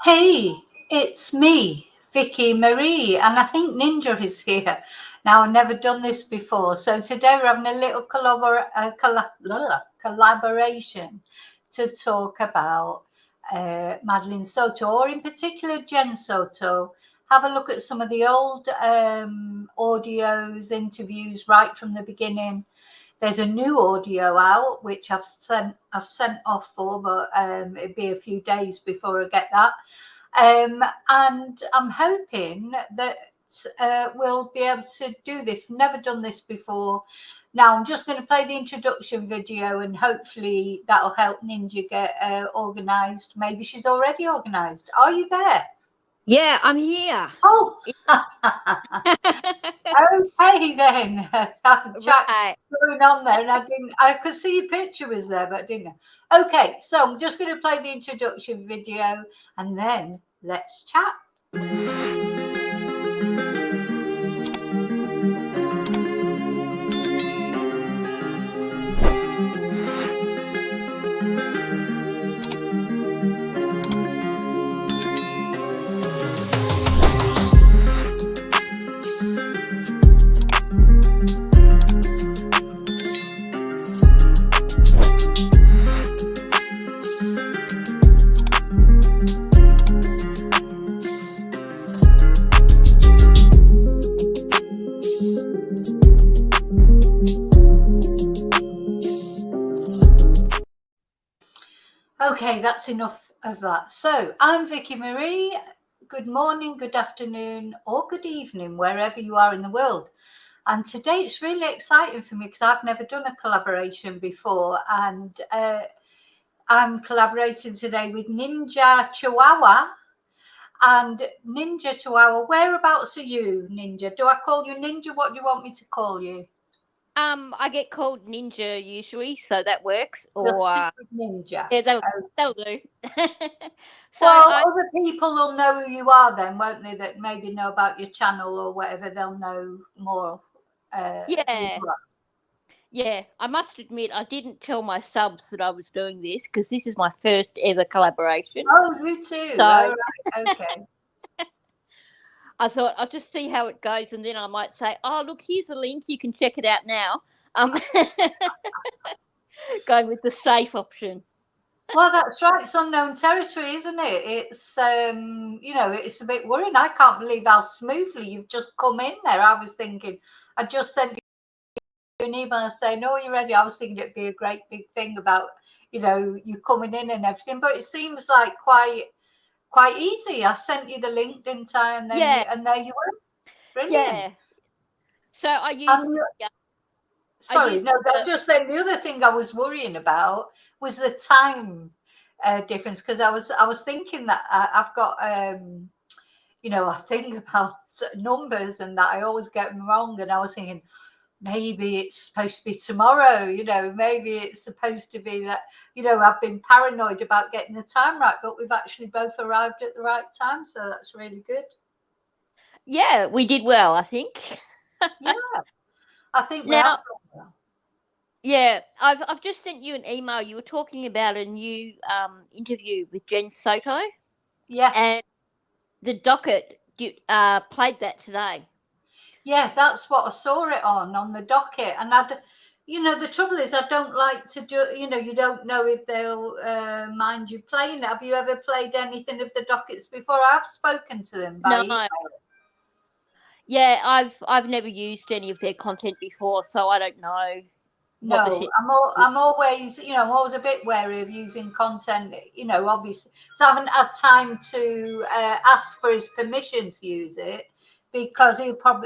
Hey, it's me, Vicky Marie, and I think Ninja is here. Now, I've never done this before, so today we're having a little collaboration to talk about Madeleine Soto, or in particular Jenn Soto. Have a look at some of the old audios, interviews right from the beginning. There's a new audio out which I've sent off for, but it'd be a few days before I get that. And I'm hoping that we'll be able to do this. Never done this before. Now I'm just going to play the introduction video, and hopefully that'll help Ninja get organised. Maybe she's already organised. Are you there? Yeah, I'm here. Oh, okay then. Right. Going on there, and I could see your picture was there, but I didn't know. Okay, so I'm just going to play the introduction video, and then let's chat. Okay, that's enough of that. So I'm Vicky Marie. Good morning, good afternoon, or good evening, wherever you are in the world. And today it's really exciting for me because I've never done a collaboration before. And I'm collaborating today with Ninja Chihuahua. And Ninja Chihuahua, whereabouts are you, Ninja? Do I call you Ninja? What do you want me to call you? I get called Ninja usually, so that works. We'll Or stick with Ninja. yeah, that'll do. So well, other people will know who you are then, won't they? That maybe know about your channel or whatever. They'll know more. Yeah. I must admit, I didn't tell my subs that I was doing this because this is my first ever collaboration. Oh, you too. So, all right. Okay. I thought I'll just see how it goes, and then I might say, "Oh, look, here's a link. You can check it out now." Going with the safe option. Well, that's right. It's unknown territory, isn't it? It's it's a bit worrying. I can't believe how smoothly you've just come in there. I was thinking, I just sent you an email saying, "Oh, you're ready." I was thinking it'd be a great big thing about you coming in and everything, but it seems like quite easy. I sent you the link, didn't I? And then and there you were. Brilliant. Yeah. So I used. Sorry, no, I'm just saying the other thing I was worrying about was the time difference, because I was thinking that I've got a thing about numbers and that I always get them wrong, and I was thinking maybe it's supposed to be tomorrow, maybe it's supposed to be that, I've been paranoid about getting the time right, but we've actually both arrived at the right time, so that's really good. Yeah, we did well, I think. Yeah. I think now, yeah, I've just sent you an email. You were talking about a new interview with Jenn Soto. Yeah. And the docket played that today. Yeah, that's what I saw it on the docket. And the trouble is I don't like to do, you don't know if they'll mind you playing it. Have you ever played anything of the dockets before? I've spoken to them by email. Yeah, I've never used any of their content before, so I don't know. No, I'm always, I'm always a bit wary of using content, obviously. So I haven't had time to ask for his permission to use it, because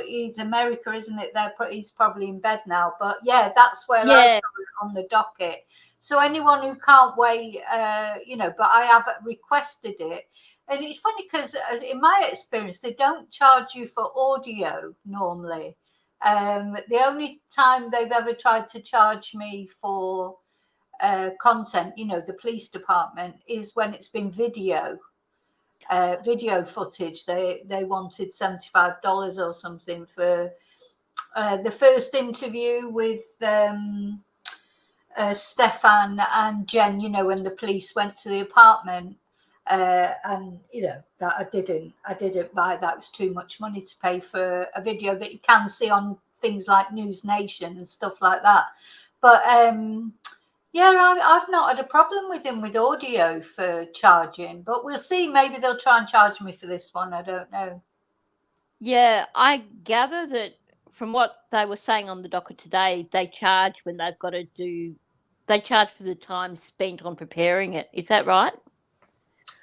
he's America, isn't it? He's probably in bed now. But yeah, that's where I saw it on the docket. So anyone who can't wait, but I have requested it. And it's funny because in my experience, they don't charge you for audio normally. The only time they've ever tried to charge me for content, the police department, is when it's been video footage. They wanted $75 or something for the first interview with Stefan and Jen, when the police went to the apartment. And that I didn't buy. That was too much money to pay for a video that you can see on things like News Nation and stuff like that. But yeah, I've not had a problem with him with audio for charging, but we'll see. Maybe they'll try and charge me for this one. I don't know. Yeah, I gather that from what they were saying on the docket today, they charge when they've got to do. They charge for the time spent on preparing it. Is that right?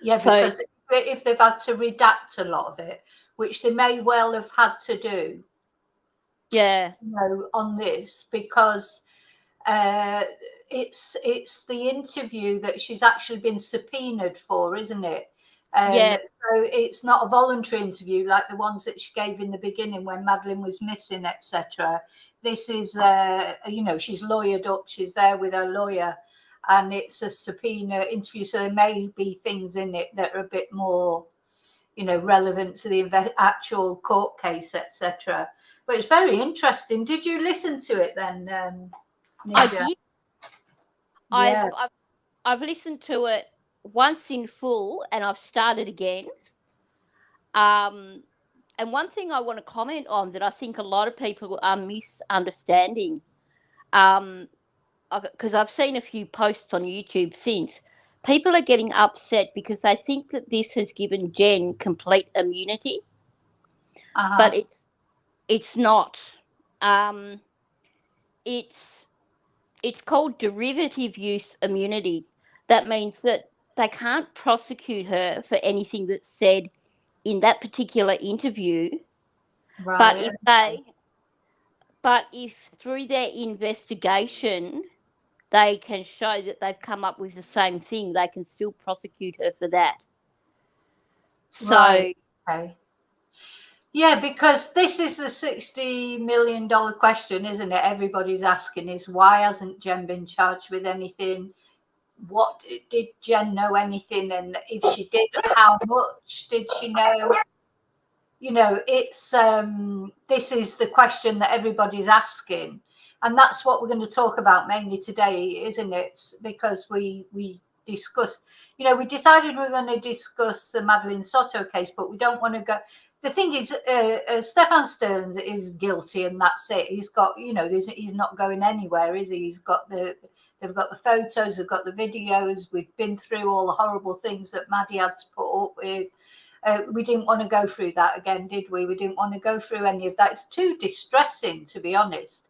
Yeah, because if they've had to redact a lot of it, which they may well have had to do. Yeah. On this, because it's the interview that she's actually been subpoenaed for, isn't it? Yeah. So it's not a voluntary interview like the ones that she gave in the beginning when Madeleine was missing, etc. This is, she's lawyered up. She's there with her lawyer, and it's a subpoena interview. So there may be things in it that are a bit more, relevant to the actual court case, etc. But it's very interesting. Did you listen to it then, Ninja? I did. Yeah. I've listened to it once in full, and I've started again. And one thing I want to comment on that I think a lot of people are misunderstanding, because I've seen a few posts on YouTube since. People are getting upset because they think that this has given Jenn complete immunity, but it's not. It's called derivative use immunity. That means that they can't prosecute her for anything that's said in that particular interview. Right. But if through their investigation they can show that they've come up with the same thing, they can still prosecute her for that. So, right. Okay. Yeah, because this is the $60 million question, isn't it? Everybody's asking is, why hasn't Jenn been charged with anything? What did Jenn know anything? And if she did, how much did she know? It's this is the question that everybody's asking. And that's what we're going to talk about mainly today, isn't it? Because we discussed, we decided we're going to discuss the Madeleine Soto case, but we don't want to go. The thing is, Stefan Stearns is guilty, and that's it. He's got, he's not going anywhere, is he? They've got the photos, they've got the videos. We've been through all the horrible things that Maddie had to put up with. We didn't want to go through that again, did we? We didn't want to go through any of that. It's too distressing, to be honest.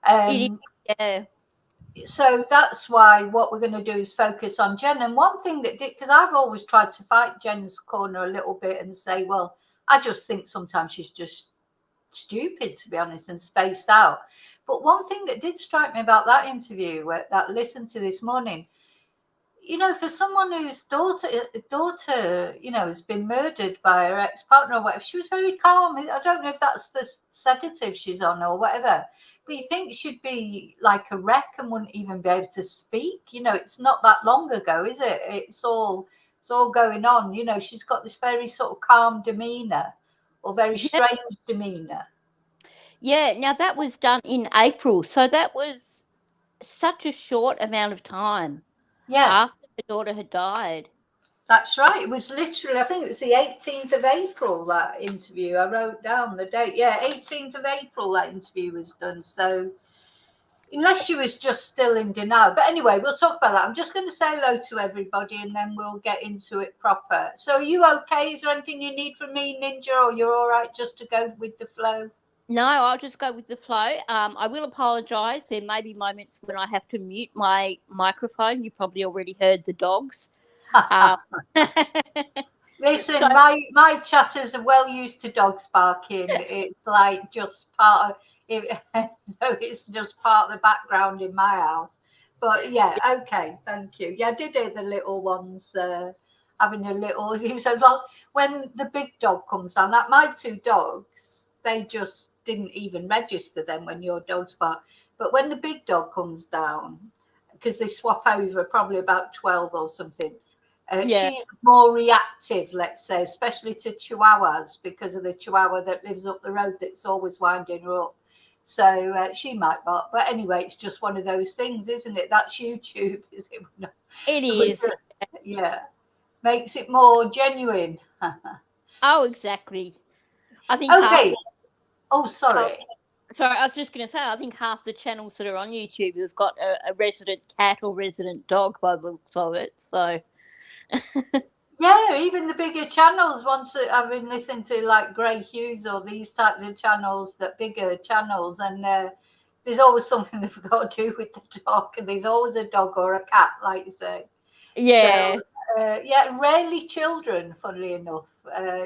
yeah. So that's why what we're going to do is focus on Jenn. And one thing that did, because I've always tried to fight Jenn's corner a little bit and say, well, I just think sometimes she's just stupid, to be honest, and spaced out. But one thing that did strike me about that interview that I listened to this morning, for someone whose daughter, has been murdered by her ex-partner or whatever, she was very calm. I don't know if that's the sedative she's on or whatever, but you think she'd be like a wreck and wouldn't even be able to speak. It's not that long ago, is it? It's all going on. She's got this very sort of calm demeanor or very strange demeanor. Yeah, now that was done in April, so that was such a short amount of time. Yeah. After the daughter had died. That's right. It was literally, I think it was the 18th of April, that interview. I wrote down the date. Yeah, 18th of April that interview was done. So unless she was just still in denial. But anyway, we'll talk about that. I'm just going to say hello to everybody and then we'll get into it proper. So are you okay? Is there anything you need from me, Ninja, or you're all right just to go with the flow? No, I'll just go with the flow. I will apologise. There may be moments when I have to mute my microphone. You probably already heard the dogs. Listen, so, my chatters are well used to dogs barking. It's like just part of it. It's just part of the background in my house. But yeah, okay, thank you. Yeah, I did hear the little ones having a little. So when the big dog comes down, like my two dogs, they just didn't even register them when your dogs bark. But when the big dog comes down, because they swap over probably about 12 or something. She's more reactive, let's say, especially to chihuahuas because of the chihuahua that lives up the road that's always winding her up. So she might bark. But anyway, it's just one of those things, isn't it? That's YouTube, is it? It is. Yeah. makes it more genuine. Oh, exactly. I think Okay. Oh, sorry. Sorry, I was just going to say, I think half the channels that are on YouTube have got a resident cat or resident dog by the looks of it. So, yeah, even the bigger channels. Once I've been listening to like Grey Hughes or these types of channels, that bigger channels, and there's always something they've got to do with the dog, and there's always a dog or a cat, like you say. yeah. So, yeah, rarely children, funnily enough.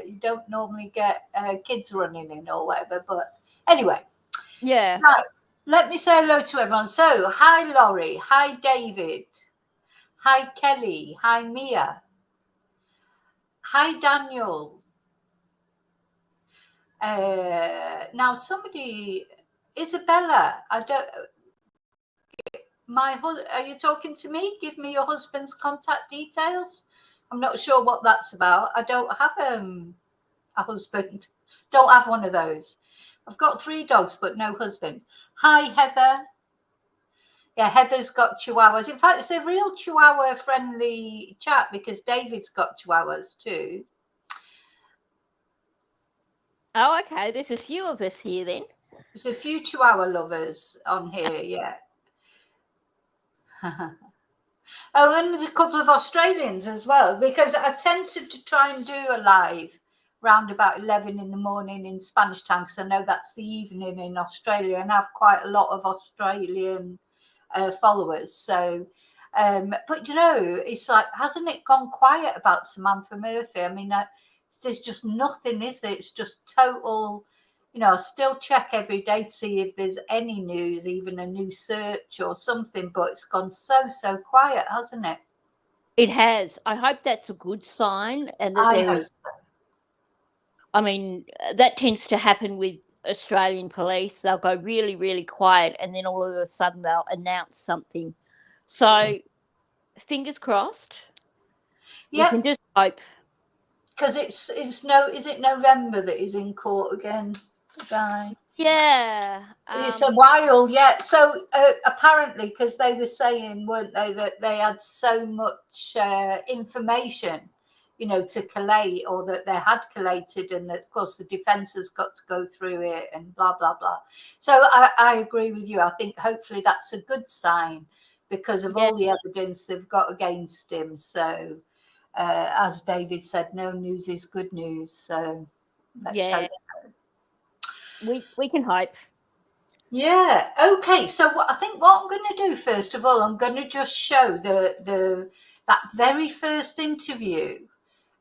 You don't normally get kids running in or whatever, but anyway. Yeah. Now, let me say hello to everyone. So, hi, Laurie. Hi, David. Hi, Kelly. Hi, Mia. Hi, Daniel. Now, somebody, Isabella, I don't. Are you talking to me? Give me your husband's contact details. I'm not sure what that's about. I don't have a husband. Don't have one of those. I've got 3 dogs, but no husband. Hi, Heather. Yeah, Heather's got chihuahuas. In fact, it's a real chihuahua friendly chat because David's got chihuahuas too. Oh, okay. There's a few of us here then. There's a few chihuahua lovers on here, yeah. Oh, and there's a couple of Australians as well, because I tend to try and do a live round about 11 in the morning in Spanish time, because I know that's the evening in Australia, and I have quite a lot of Australian followers. So, but you know, it's like, hasn't it gone quiet about Samantha Murphy? I mean, there's just nothing, is there? It's just total. You know, I still check every day to see if there's any news, even a new search or something, but it's gone so quiet, hasn't it? It has. I hope that's a good sign, and that there's. I mean, that tends to happen with Australian police. They'll go really, really quiet, and then all of a sudden they'll announce something. So, fingers crossed. Yeah. We can just hope. Because is it November that he's in court again, the guy? Yeah. It's a while, yeah. So apparently, because they were saying, weren't they, that they had so much information, you know, to collate, or that they had collated, and that, of course, the defence has got to go through it and blah, blah, blah. So I agree with you. I think hopefully that's a good sign because of all the evidence they've got against him. So as David said, no news is good news. So let's hope so. We can hope. Yeah. Okay. So I think what I'm going to do first of all, I'm going to just show that very first interview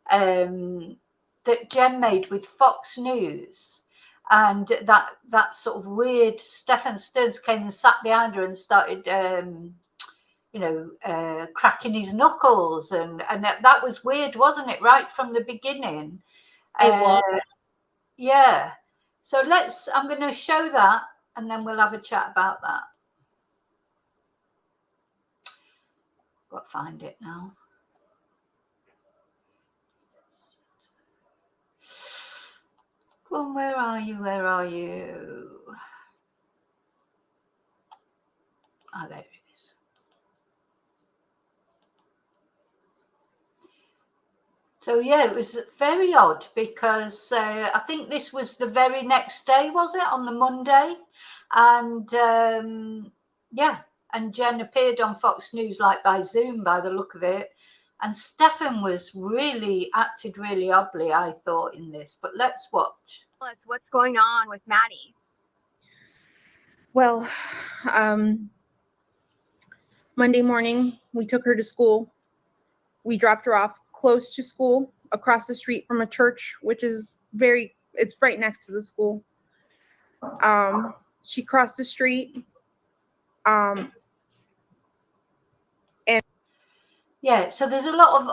that Jenn made with Fox News, and that sort of weird Stefan Sturz came and sat behind her and started cracking his knuckles, and that was weird, wasn't it? Right from the beginning. It was. Yeah. So I'm going to show that, and then we'll have a chat about that. Got to find it now. Go on, where are you? Where are you? Oh, there it is. So, yeah, it was very odd because I think this was the very next day, was it? On the Monday. And, yeah, and Jenn appeared on Fox News like by Zoom by the look of it. And Stefan acted really oddly, I thought, in this. But let's watch. What's going on with Maddie? Well, Monday morning, we took her to school. We dropped her off close to school, across the street from a church, which is it's right next to the school. She crossed the street. And yeah, so there's a lot of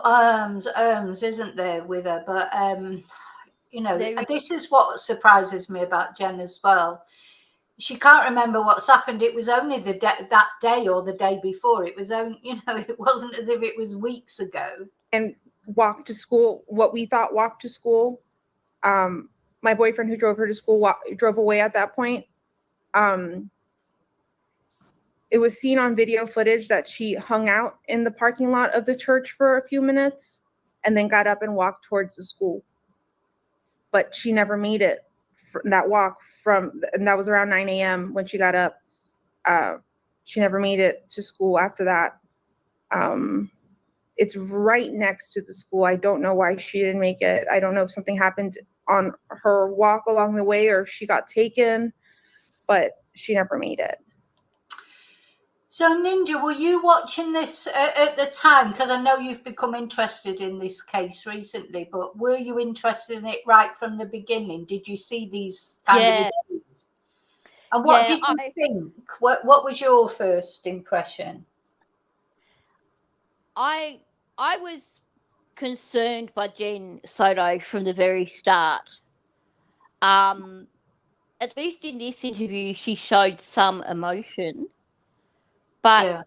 ums, isn't there, with her? But this is what surprises me about Jenn as well. She can't remember what's happened. It was only that day or the day before. It was only, it wasn't as if it was weeks ago. And walked to school. What we thought walked to school. My boyfriend who drove her to school drove away at that point. It was seen on video footage that she hung out in the parking lot of the church for a few minutes. and then got up and walked towards the school. But she never made it that walk and that was around 9 a.m. when she got up. She never made it to school after that. It's right next to the school. I don't know why she didn't make it. I don't know if something happened on her walk along the way or if she got taken, but she never made it. So, Ninja, were you watching this at the time? Because I know you've become interested in this case recently, but were you interested in it right from the beginning? Did you see these kind of videos? And what did you think? What was your first impression? I was concerned by Jenn Soto from the very start. At least in this interview, she showed some emotion. But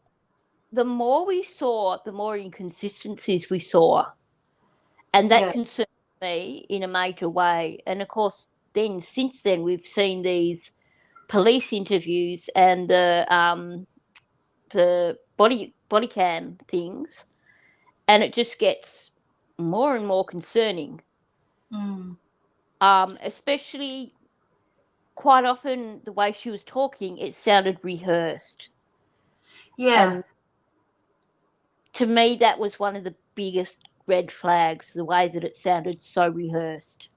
the more we saw, the more inconsistencies we saw. And that concerned me in a major way. And, of course, since then, we've seen these police interviews and the body cam things, and it just gets more and more concerning. Especially quite often the way she was talking, it sounded rehearsed. And to me, that was one of the biggest red flags, the way that it sounded so rehearsed.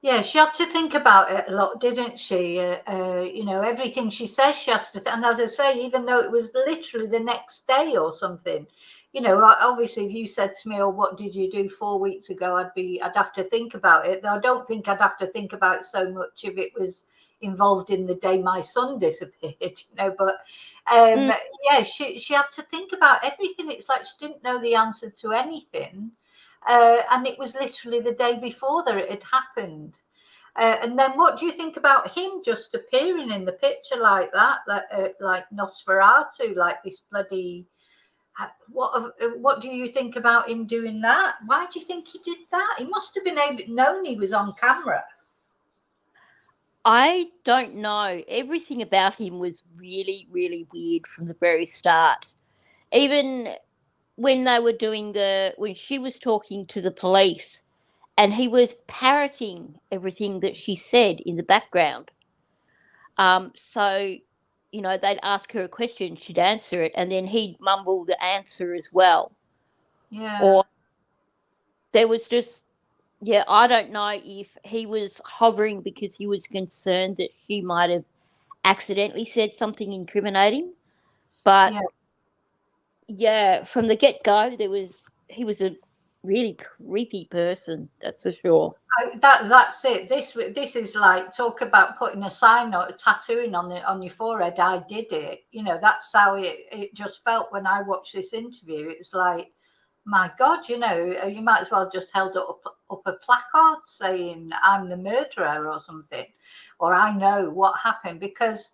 Yeah, she had to think about it a lot, didn't she? Everything she says she has to, and as I say, even though it was literally the next day or something, obviously if you said to me, "Oh, what did you do 4 weeks ago?" I'd have to think about it. Though I don't think I'd have to think about it so much if it was involved in the day my son disappeared, But she had to think about everything. It's like she didn't know the answer to anything. And it was literally the day before that it had happened. And then what do you think about him just appearing in the picture like that, like Nosferatu, like this bloody... What do you think about him doing that? Why do you think he did that? He must have known he was on camera. I don't know. Everything about him was really, really weird from the very start. Even when they were when she was talking to the police and he was parroting everything that she said in the background. So, they'd ask her a question, she'd answer it, and then he'd mumble the answer as well. Yeah. Or there was just, I don't know if he was hovering because he was concerned that she might have accidentally said something incriminating. But from the get-go, he was a really creepy person, that's for sure. That's it. This is like, talk about putting a sign or tattooing on your forehead. I did it. That's how it just felt when I watched this interview. It was like, my God, you might as well just held up a placard saying I'm the murderer or something, or I know what happened, because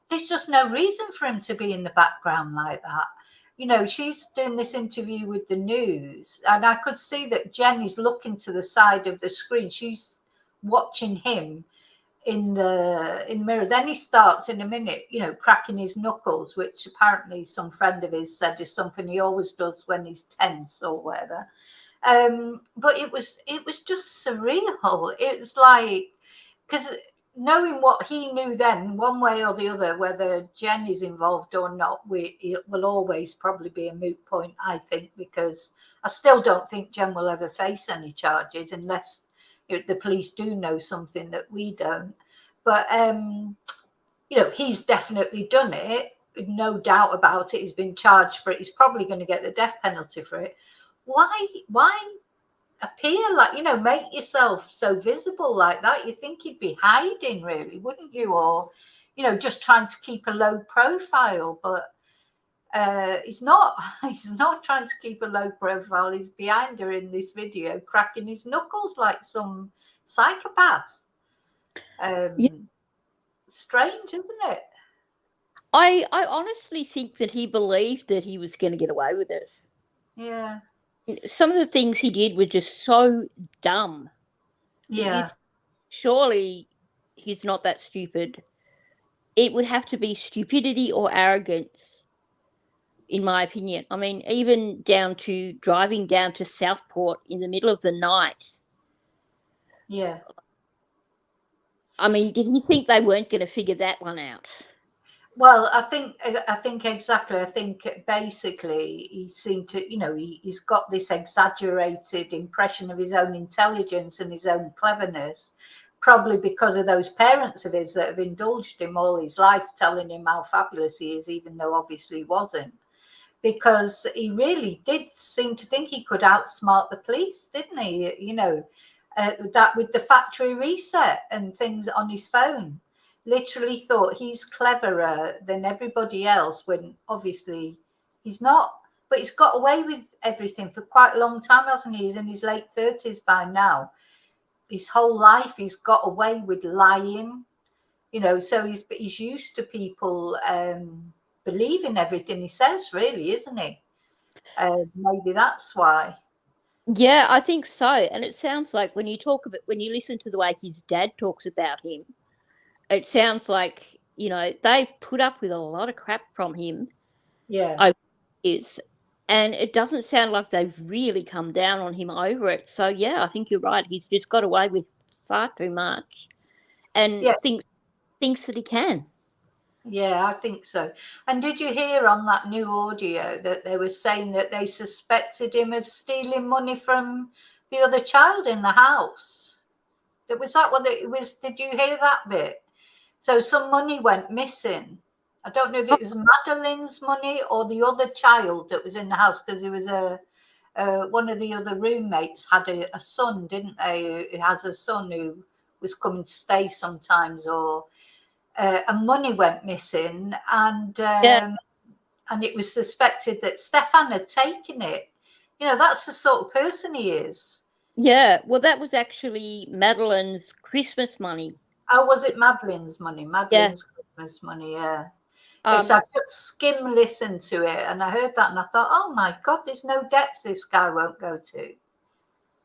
there's just no reason for him to be in the background like that. She's doing this interview with the news, and I could see that Jenn is looking to the side of the screen. She's watching him in the mirror. Then he starts in a minute, cracking his knuckles, which apparently some friend of his said is something he always does when he's tense or whatever. But it was just surreal. It's like, because knowing what he knew then, one way or the other, whether Jenn is involved or not, it will always probably be a moot point, I think, because I still don't think Jenn will ever face any charges unless the police do know something that we don't. But, he's definitely done it. No doubt about it. He's been charged for it. He's probably going to get the death penalty for it. Why appear like, make yourself so visible like that? You think he'd be hiding, really, wouldn't you? Or, just trying to keep a low profile. But he's not trying to keep a low profile. He's behind her in this video, cracking his knuckles like some psychopath. Strange, isn't it? I honestly think that he believed that he was going to get away with it. Yeah. Some of the things he did were just so dumb. Yeah. Surely he's not that stupid. It would have to be stupidity or arrogance in my opinion. I mean, even down to driving down to Southport in the middle of the night. Yeah. I mean, did you think they weren't going to figure that one out? Well, I think exactly. I think basically he seemed to, he's got this exaggerated impression of his own intelligence and his own cleverness, probably because of those parents of his that have indulged him all his life, telling him how fabulous he is, even though obviously he wasn't. Because he really did seem to think he could outsmart the police, didn't he? That with the factory reset and things on his phone. Literally thought he's cleverer than everybody else when obviously he's not. But he's got away with everything for quite a long time, hasn't he? He's in his late 30s by now. His whole life he's got away with lying, so he's used to people believing everything he says, really, isn't he? Maybe that's why. Yeah, I think so. And it sounds like when you listen to the way his dad talks about him, it sounds like, they've put up with a lot of crap from him. Yeah. Over years, and it doesn't sound like they've really come down on him over it. So, yeah, I think you're right. He's just got away with far too much and thinks that he can. Yeah, I think so. And did you hear on that new audio that they were saying that they suspected him of stealing money from the other child in the house? Was that what it was? Did you hear that bit? So some money went missing. I don't know if it was Madeleine's money or the other child that was in the house, because there was one of the other roommates had a son, didn't they? Who has a son who was coming to stay sometimes, and money went missing, and it was suspected that Stefan had taken it. That's the sort of person he is. Yeah, well, that was actually Madeleine's Christmas money. Oh, was it Madeleine's money? Madeleine's Christmas money, yeah. Yes, I just listened to it, and I heard that, and I thought, oh my God, there's no depth this guy won't go to.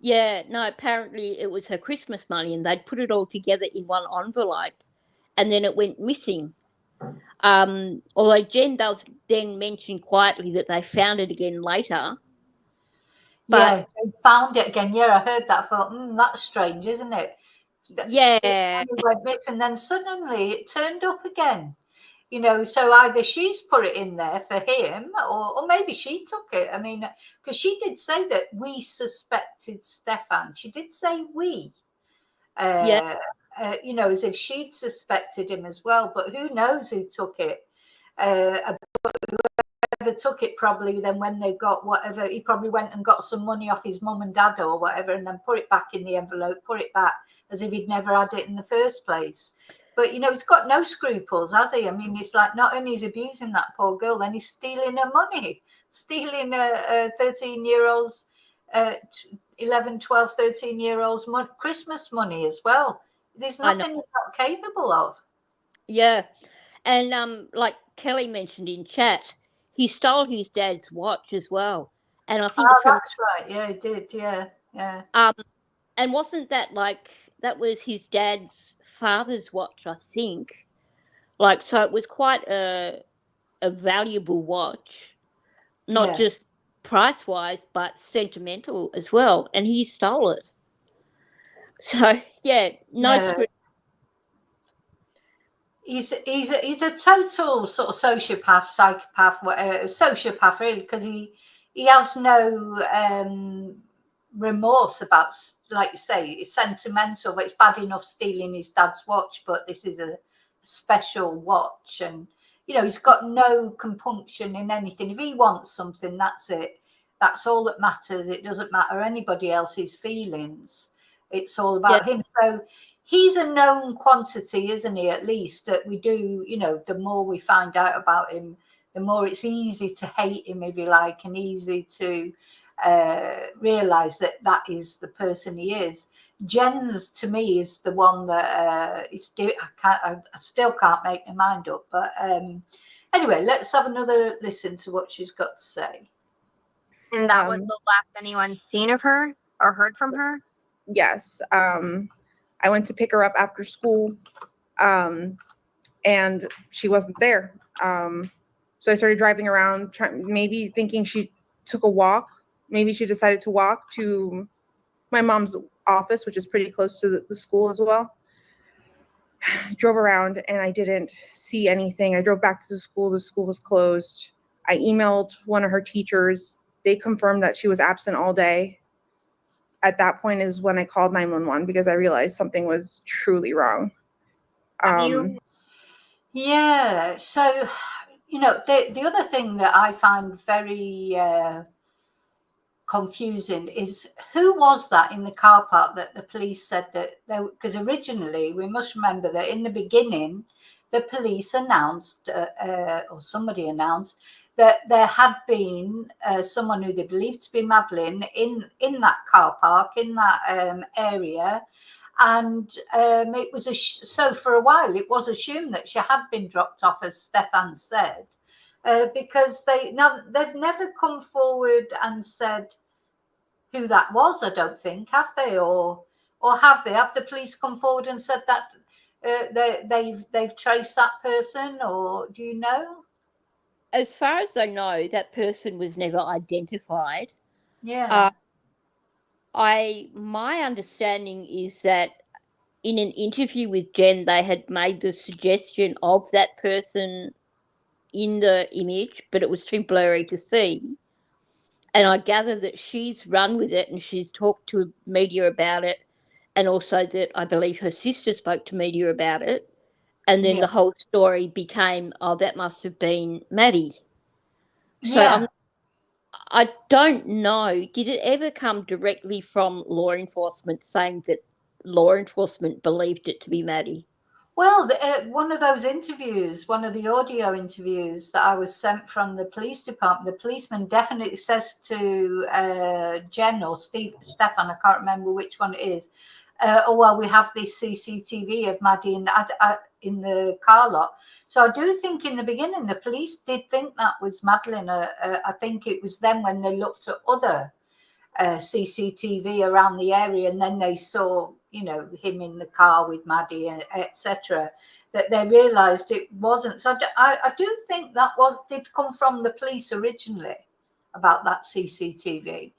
Yeah, no, apparently it was her Christmas money, and they'd put it all together in one envelope, and then it went missing. Although Jenn does then mention quietly that they found it again later. Yeah, they found it again. Yeah, I heard that. I thought, that's strange, isn't it? Yeah. It went missing, and then suddenly it turned up again. So either she's put it in there for him, or maybe she took it. I mean, because she did say that we suspected Stefan. She did say we. As if she'd suspected him as well. But who knows who took it? Whoever took it probably then, when they got whatever, he probably went and got some money off his mum and dad or whatever, and then put it back in the envelope, put it back as if he'd never had it in the first place. But he's got no scruples, has he? I mean, it's like, not only is abusing that poor girl, then he's stealing her money, stealing a 13-year-old's 11, 12, 13-year-old's Christmas money as well. There's nothing he's not capable of. Yeah. And like Kelly mentioned in chat, he stole his dad's watch as well. And I think that's right. Yeah, he did. Yeah. And wasn't that that was his dad's father's watch, I think. So it was quite a valuable watch, not just price-wise, but sentimental as well. And he stole it. So, yeah, He's a total sort of sociopath, psychopath, sociopath really, because he has no remorse about, like you say, it's sentimental, but it's bad enough stealing his dad's watch, but this is a special watch, and he's got no compunction in anything. If he wants something, that's it. That's all that matters. It doesn't matter anybody else's feelings. It's all about him. So he's a known quantity, isn't he? At least that we do, the more we find out about him, the more it's easy to hate him, if you like, and easy to realize that is the person he is. Jenn's, to me, is the one that I still can't make my mind up. But anyway, let's have another listen to what she's got to say. And that was the last anyone's seen of her or heard from her? Yes. I went to pick her up after school, and she wasn't there. So I started driving around, maybe thinking she took a walk. Maybe she decided to walk to my mom's office, which is pretty close to the school as well. I drove around and I didn't see anything. I drove back to the school. The school was closed. I emailed one of her teachers. They confirmed that she was absent all day. At that point is when I called 911 because I realized something was truly wrong. Yeah. So, the other thing that I find very confusing is who was that in the car park that the police said that because originally we must remember that in the beginning the police announced or somebody announced that there had been someone who they believed to be Madeleine in that car park in that area, and it was so for a while it was assumed that she had been dropped off, as Stefan said. Because they've never come forward and said who that was. I don't think, have they, or have they? Have the police come forward and said that they've traced that person, or do you know? As far as I know, that person was never identified. Yeah. My understanding is that in an interview with Jenn, they had made the suggestion of that person in the image, but it was too blurry to see. And I gather that she's run with it and she's talked to media about it, and also that I believe her sister spoke to media about it. And then the whole story became, oh, that must have been Maddie. So I don't know. Did it ever come directly from law enforcement saying that law enforcement believed it to be Maddie? Well, one of those interviews, one of the audio interviews that I was sent from the police department, the policeman definitely says to Jenn or Stefan, I can't remember which one it is, oh, well, we have this CCTV of Maddie in the car lot. So I do think in the beginning the police did think that was Madeleine. I think it was then when they looked at other CCTV around the area, and then they saw, him in the car with Maddie, etc., that they realised it wasn't. So I do think that did come from the police originally about that CCTV.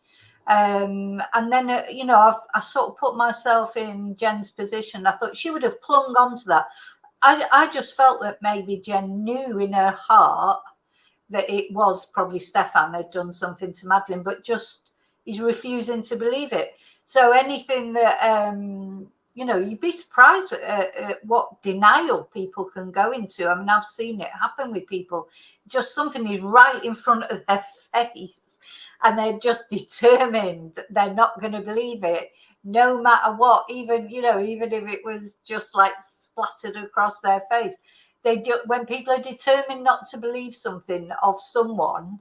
And then, I sort of put myself in Jenn's position. I thought she would have clung on to that. I just felt that maybe Jenn knew in her heart that it was probably Stefan had done something to Madeleine, but just is refusing to believe it. So anything that, you'd be surprised at what denial people can go into. I mean, I've seen it happen with people. Just something is right in front of their face and they're just determined they're not going to believe it, no matter what, even if it was just like splattered across their face. When people are determined not to believe something of someone,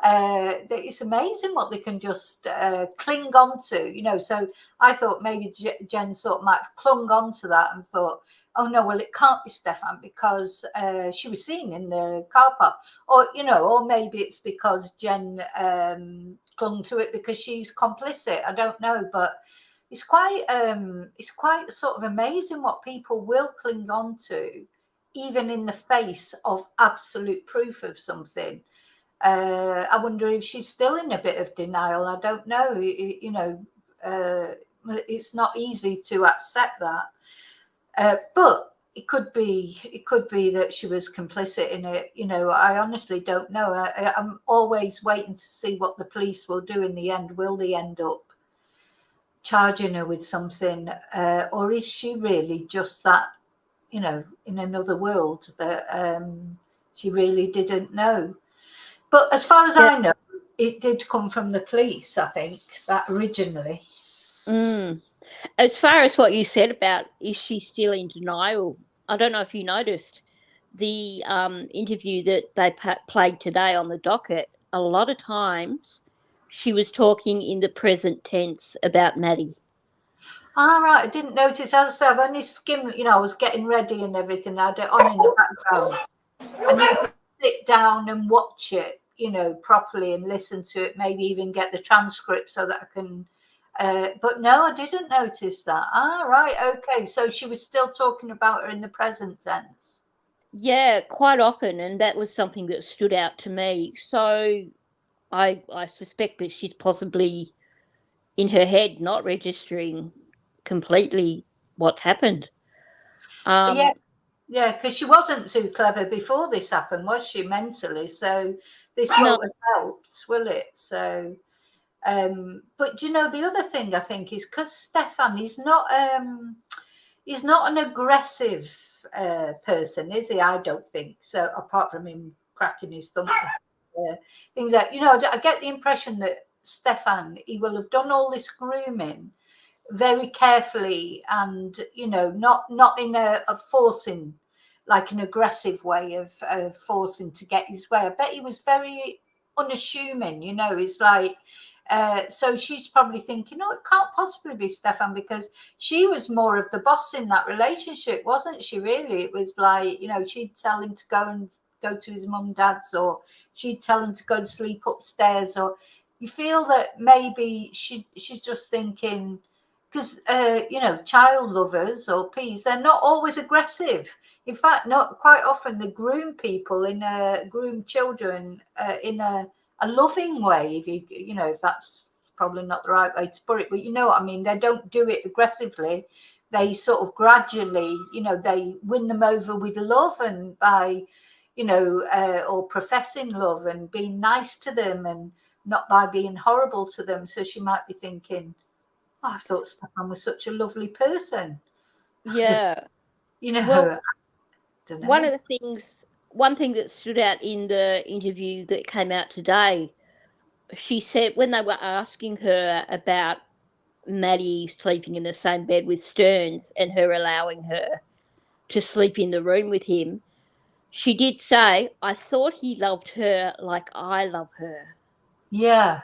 it's amazing what they can just cling on to, so I thought maybe Jenn sort of might have clung on to that and thought, oh no, well, it can't be Stefan because she was seen in the car park, or maybe it's because Jenn clung to it because she's complicit. I don't know, but it's quite sort of amazing what people will cling on to even in the face of absolute proof of something. I wonder if she's still in a bit of denial. I don't know. It's not easy to accept that. But it could be that she was complicit in it. I honestly don't know. I'm always waiting to see what the police will do in the end. Will they end up charging her with something, or is she really just that, in another world that she really didn't know? But as far as I know, it did come from the police, I think, that originally. As far as what you said about is she still in denial, I don't know if you noticed the interview that they played today on the docket. A lot of times she was talking in the present tense about Maddie. All right, I didn't notice. As I said, I've only skimmed, I was getting ready and everything. I had it on in the background. I need to sit down and watch it, properly and listen to it, maybe even get the transcript so that I can. But no, I didn't notice that. Right, okay. So she was still talking about her in the present tense. Yeah, quite often, and that was something that stood out to me. So I suspect that she's possibly in her head not registering completely what's happened. Yeah, because she wasn't too clever before this happened, was she, mentally? So this No. won't have helped, will it? So, but do you know, the other thing I think is because Stefan, he's not an aggressive person, is he? I don't think so. Apart from him cracking his thumb, things like, you know, I get the impression that Stefan, he will have done all this grooming very carefully, and you know, not in a forcing, like an aggressive way of forcing to get his way. I bet he was very unassuming, you know. It's like so she's probably thinking, oh, it can't possibly be Stefan, because she was more of the boss in that relationship, wasn't she? Really, it was like, you know, she'd tell him to go to his mum and dad's, or she'd tell him to go and sleep upstairs. Or you feel that maybe she's just thinking, because you know, child lovers or peas, they're not always aggressive. In fact, not quite often they groom people groom children in a loving way. If you know, if that's probably not the right way to put it, but you know what I mean. They don't do it aggressively. They sort of gradually, you know, they win them over with love, and by, you know, or professing love and being nice to them, and not by being horrible to them. So she might be thinking, oh, I thought Stefan was such a lovely person. Yeah. You know, Well, I don't know. One thing that stood out in the interview that came out today, she said when they were asking her about Maddie sleeping in the same bed with Stearns and her allowing her to sleep in the room with him, she did say, I thought he loved her like I love her. Yeah.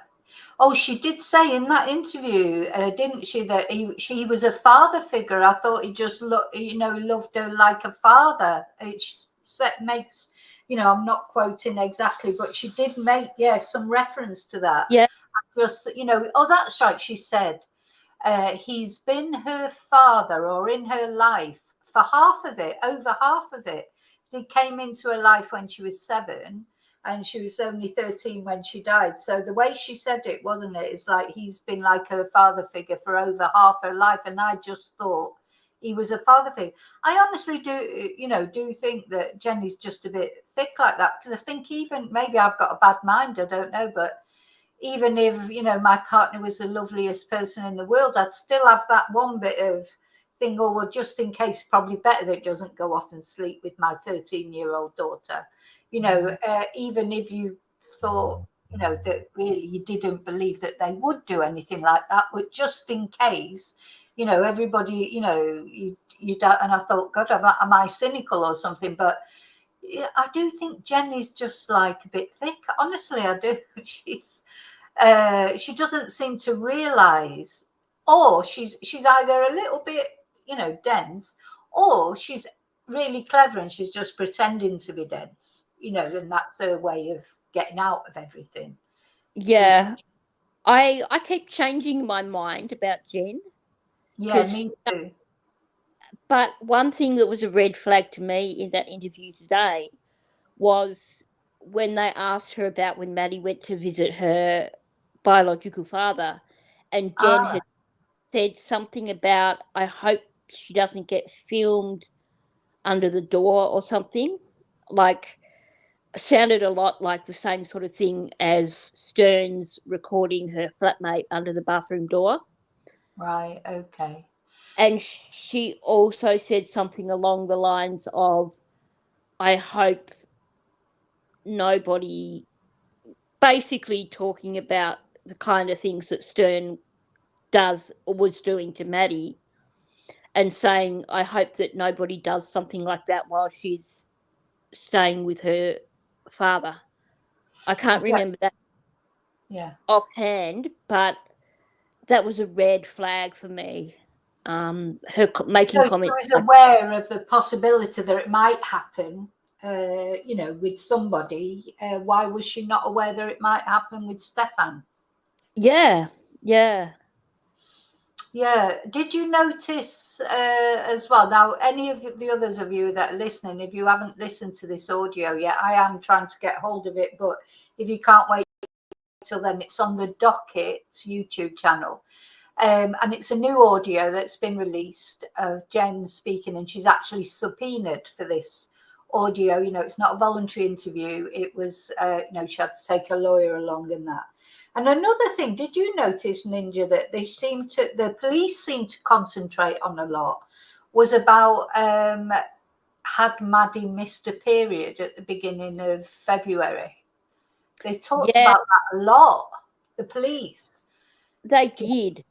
Oh, she did say in that interview, didn't she, that he was a father figure. I thought he just loved her like a father. It makes, you know, I'm not quoting exactly, but she did make, some reference to that. Yeah. Just, you know, oh, that's right. She said he's been her father, or in her life, for half of it, over half of it. He came into her life when she was 7, and she was only 13 when she died. So the way she said it, wasn't it? It's like he's been like her father figure for over half her life. And I just thought he was a father figure. I honestly do think that Jenny's just a bit thick like that, because I think, even maybe I've got a bad mind, I don't know, but even if, you know, my partner was the loveliest person in the world, I'd still have that one bit of thing, oh, well, just in case, probably better that it doesn't go off and sleep with my 13-year-old daughter. You know, even if you thought, you know, that really you didn't believe that they would do anything like that, but just in case, you know, everybody, you know, you don't. And I thought, God, am I cynical or something? But I do think Jenny's just like a bit thick. Honestly, I do. She doesn't seem to realise, or she's either a little bit, you know, dense, or she's really clever and she's just pretending to be dense, you know, and that's her way of getting out of everything. Yeah. I keep changing my mind about Jen. Yeah, me too. But one thing that was a red flag to me in that interview today was when they asked her about when Maddie went to visit her biological father, and Jen had said something about, I hope she doesn't get filmed under the door or something. Like, sounded a lot like the same sort of thing as Stearns recording her flatmate under the bathroom door. Right, okay. And she also said something along the lines of, I hope nobody, basically talking about the kind of things that Stern does or was doing to Maddie, and saying, I hope that nobody does something like that while she's staying with her father. I can't remember that offhand, but that was a red flag for me. Her making comments. She was aware of the possibility that it might happen, you know, with somebody. Why was she not aware that it might happen with Stefan? Yeah. Yeah. Did you notice as well? Now, any of the others of you that are listening, if you haven't listened to this audio yet, I am trying to get hold of it. But if you can't wait till then, it's on the Docket YouTube channel. And it's a new audio that's been released of Jenn speaking, and she's actually subpoenaed for this audio. You know, it's not a voluntary interview. It was, you know, she had to take a lawyer along in that. And another thing, did you notice, Ninja, that the police seem to concentrate on a lot was about had Maddie missed a period at the beginning of February? They talked about that a lot, the police. They did.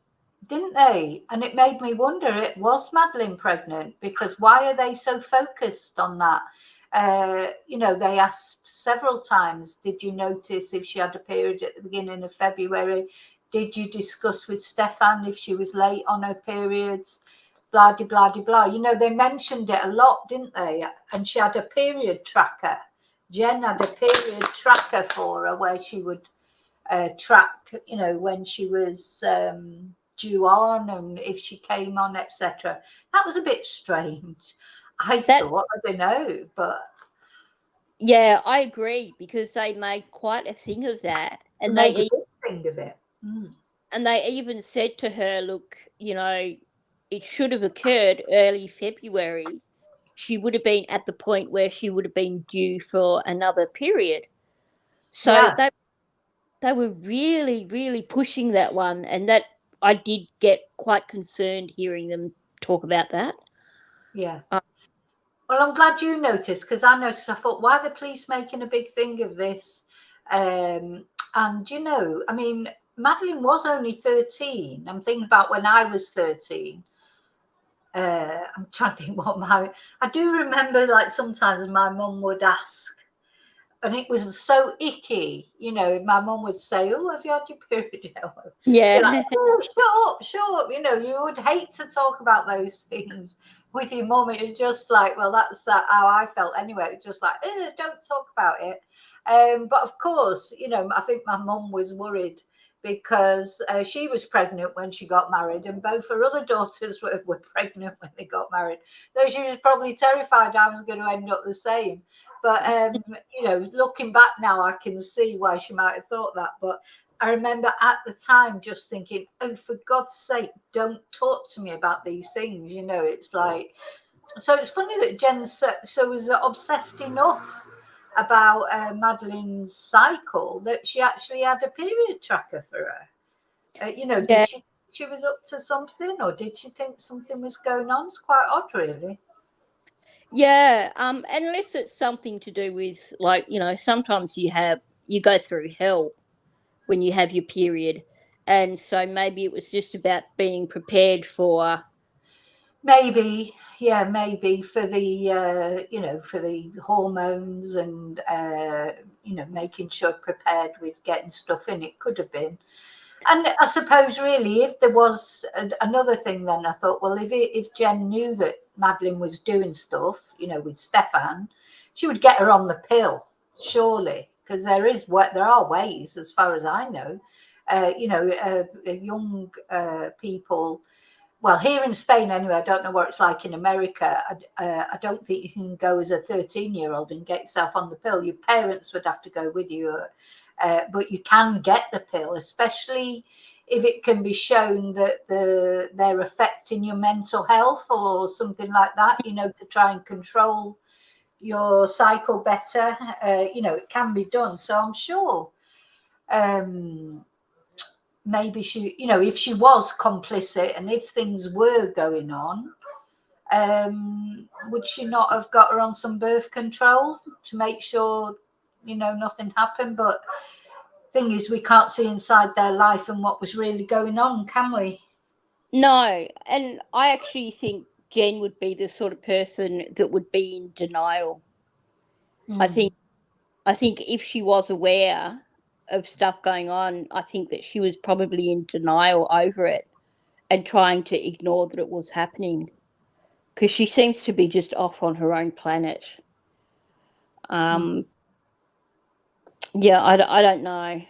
Didn't they? And it made me wonder, was Madeleine pregnant? Because why are they so focused on that? You know, they asked several times, did you notice if she had a period at the beginning of February? Did you discuss with Stefan if she was late on her periods? Blah, de, blah, de, blah. You know, they mentioned it a lot, didn't they? And she had a period tracker. Jenn had a period tracker for her where she would track, you know, when she was due on and if she came on, etc. That was a bit strange. I thought, I don't know, but yeah, I agree, because they made quite a thing of that, and made a big thing of it. And they even said to her, look, you know, it should have occurred early February. She would have been at the point where she would have been due for another period. So they were really, really pushing that one, and that I did get quite concerned hearing them talk about that. Yeah. Well, I'm glad you noticed, because I noticed, I thought, why are the police making a big thing of this? And, you know, I mean, Madeleine was only 13. I'm thinking about when I was 13. I'm trying to think I do remember, like, sometimes my mum would ask, and it was so icky, you know, my mum would say, oh, have you had your period yet? Yeah. Like, oh, shut up. You know, you would hate to talk about those things with your mum. It was just like, well, that's how I felt anyway. It was just like, don't talk about it. But of course, you know, I think my mum was worried because she was pregnant when she got married, and both her other daughters were pregnant when they got married. So she was probably terrified I was going to end up the same. But, you know, looking back now, I can see why she might have thought that. But I remember at the time just thinking, oh, for God's sake, don't talk to me about these things. You know, it's like, so it's funny that Jenn was obsessed enough about Madeleine's cycle that she actually had a period tracker for her. You know, did she was up to something, or did she think something was going on? It's quite odd, really. Yeah, unless it's something to do with, like, you know, sometimes you go through hell when you have your period, and so maybe it was just about being prepared for. Maybe, yeah, maybe for the you know, for the hormones and you know, making sure prepared with getting stuff in. It could have been. And I suppose, really, if there was another thing, then I thought, well, if Jenn knew that Madeleine was doing stuff, you know, with Stefan, she would get her on the pill, surely, because there are ways, as far as I know, you know, young people. Well, here in Spain, anyway, I don't know what it's like in America. I don't think you can go as a 13-year-old and get yourself on the pill. Your parents would have to go with you. But you can get the pill, especially if it can be shown that they're affecting your mental health or something like that, you know, to try and control your cycle better. You know, it can be done. So I'm sure maybe she, you know, if she was complicit and if things were going on, would she not have got her on some birth control to make sure, you know, nothing happened? But thing is, we can't see inside their life and what was really going on, can we? No, and I actually think Jenn would be the sort of person that would be in denial. I think if she was aware of stuff going on, I think that she was probably in denial over it and trying to ignore that it was happening, because she seems to be just off on her own planet. Yeah, I don't know.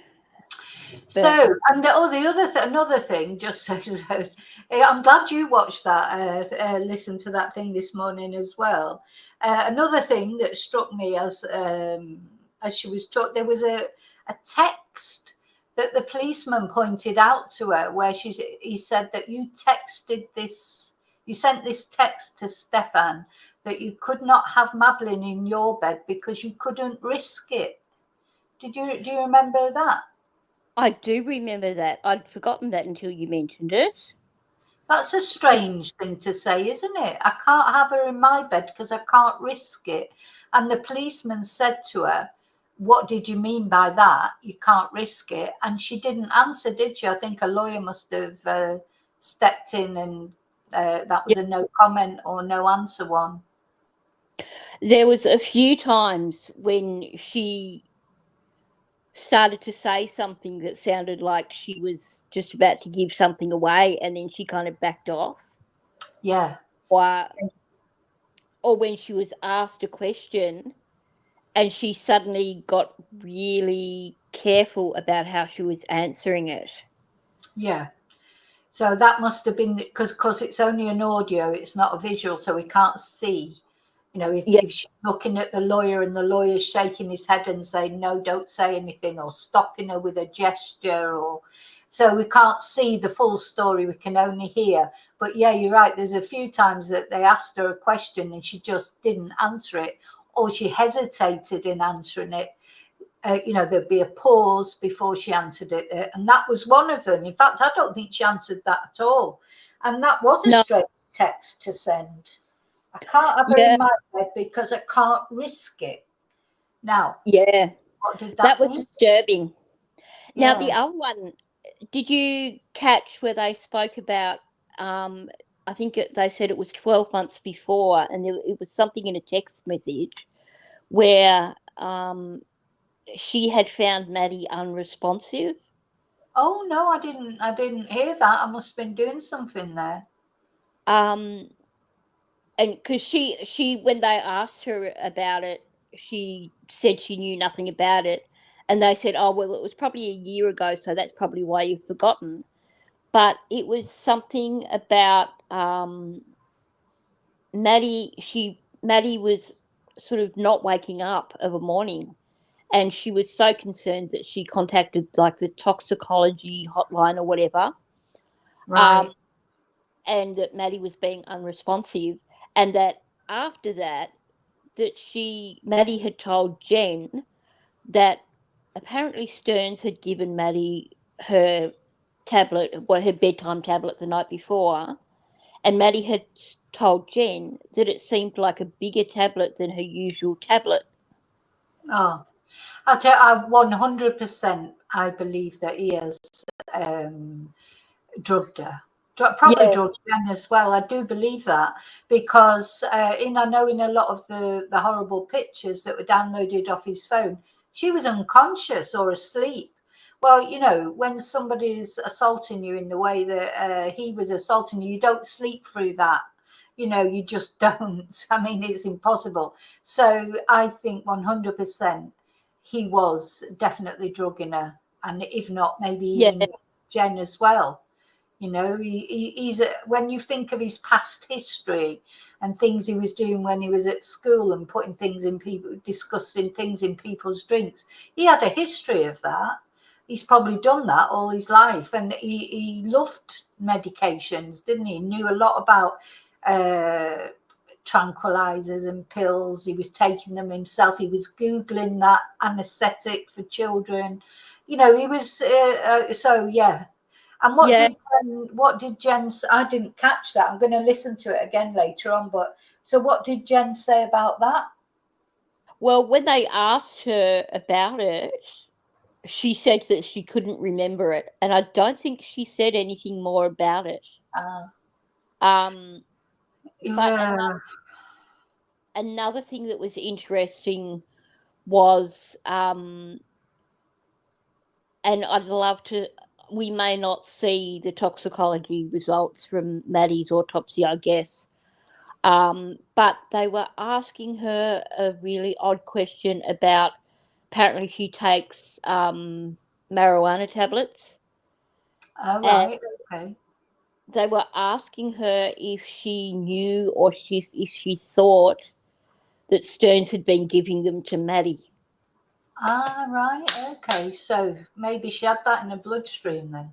So, and another thing, just so I'm glad you watched that, listened to that thing this morning as well. Another thing that struck me as she was talking, there was a text that the policeman pointed out to her where he said that you sent this text to Stefan that you could not have Madeleine in your bed because you couldn't risk it. Do you remember that? I do remember that. I'd forgotten that until you mentioned it. That's a strange thing to say, isn't it? I can't have her in my bed because I can't risk it. And the policeman said to her, what did you mean by that? You can't risk it. And she didn't answer, did she? I think a lawyer must have stepped in and that was a no comment or no answer one. There was a few times when she started to say something that sounded like she was just about to give something away, and then she kind of backed off. Yeah. Or when she was asked a question and she suddenly got really careful about how she was answering it. Yeah. So that must have been because it's only an audio, it's not a visual, so we can't see. You know, if she's looking at the lawyer and the lawyer's shaking his head and saying, no, don't say anything, or stopping her with a gesture, or so we can't see the full story, we can only hear. But yeah, you're right. There's a few times that they asked her a question and she just didn't answer it, or she hesitated in answering it. You know, there'd be a pause before she answered it. And that was one of them. In fact, I don't think she answered that at all. And that was a strange text to send. I can't have her in my bed because I can't risk it. Now, what did that was mean? disturbing. Yeah. Now, the other one, did you catch where they spoke about, I think they said it was 12 months before, and it was something in a text message where she had found Maddie unresponsive. Oh, no, I didn't hear that. I must have been doing something there. And because she when they asked her about it, she said she knew nothing about it, and they said, oh well, it was probably a year ago, so that's probably why you've forgotten. But it was something about Maddie was sort of not waking up of a morning, and she was so concerned that she contacted like the toxicology hotline or whatever, Right. and that Maddie was being unresponsive, and that after that Maddie had told Jenn that apparently Stearns had given Maddie her bedtime tablet the night before, and Maddie had told Jenn that it seemed like a bigger tablet than her usual tablet. Oh, I 100%. I believe that he has drugged her. Probably drugged Jenn as well. I do believe that because I know in a lot of the horrible pictures that were downloaded off his phone, she was unconscious or asleep. Well, you know, when somebody's assaulting you in the way that he was assaulting you, you don't sleep through that. You know, you just don't. I mean, it's impossible. So I think 100% he was definitely drugging her, and if not, maybe even Jenn as well. You know, he's when you think of his past history and things he was doing when he was at school and putting things in people, disgusting things in people's drinks. He had a history of that. He's probably done that all his life, and he loved medications, didn't he? He knew a lot about tranquilizers and pills. He was taking them himself. He was Googling that anesthetic for children. You know, he was so yeah. And what did Jenn? I didn't catch that. I'm going to listen to it again later on. But so, what did Jenn say about that? Well, when they asked her about it, she said that she couldn't remember it, and I don't think she said anything more about it. But another thing that was interesting was, and I'd love to. We may not see the toxicology results from Maddie's autopsy, I guess. But they were asking her a really odd question about, apparently she takes marijuana tablets. Oh, right. Okay. They were asking her if she knew or if she thought that Stearns had been giving them to Maddie. Ah, right. Okay. So maybe she had that in her bloodstream then.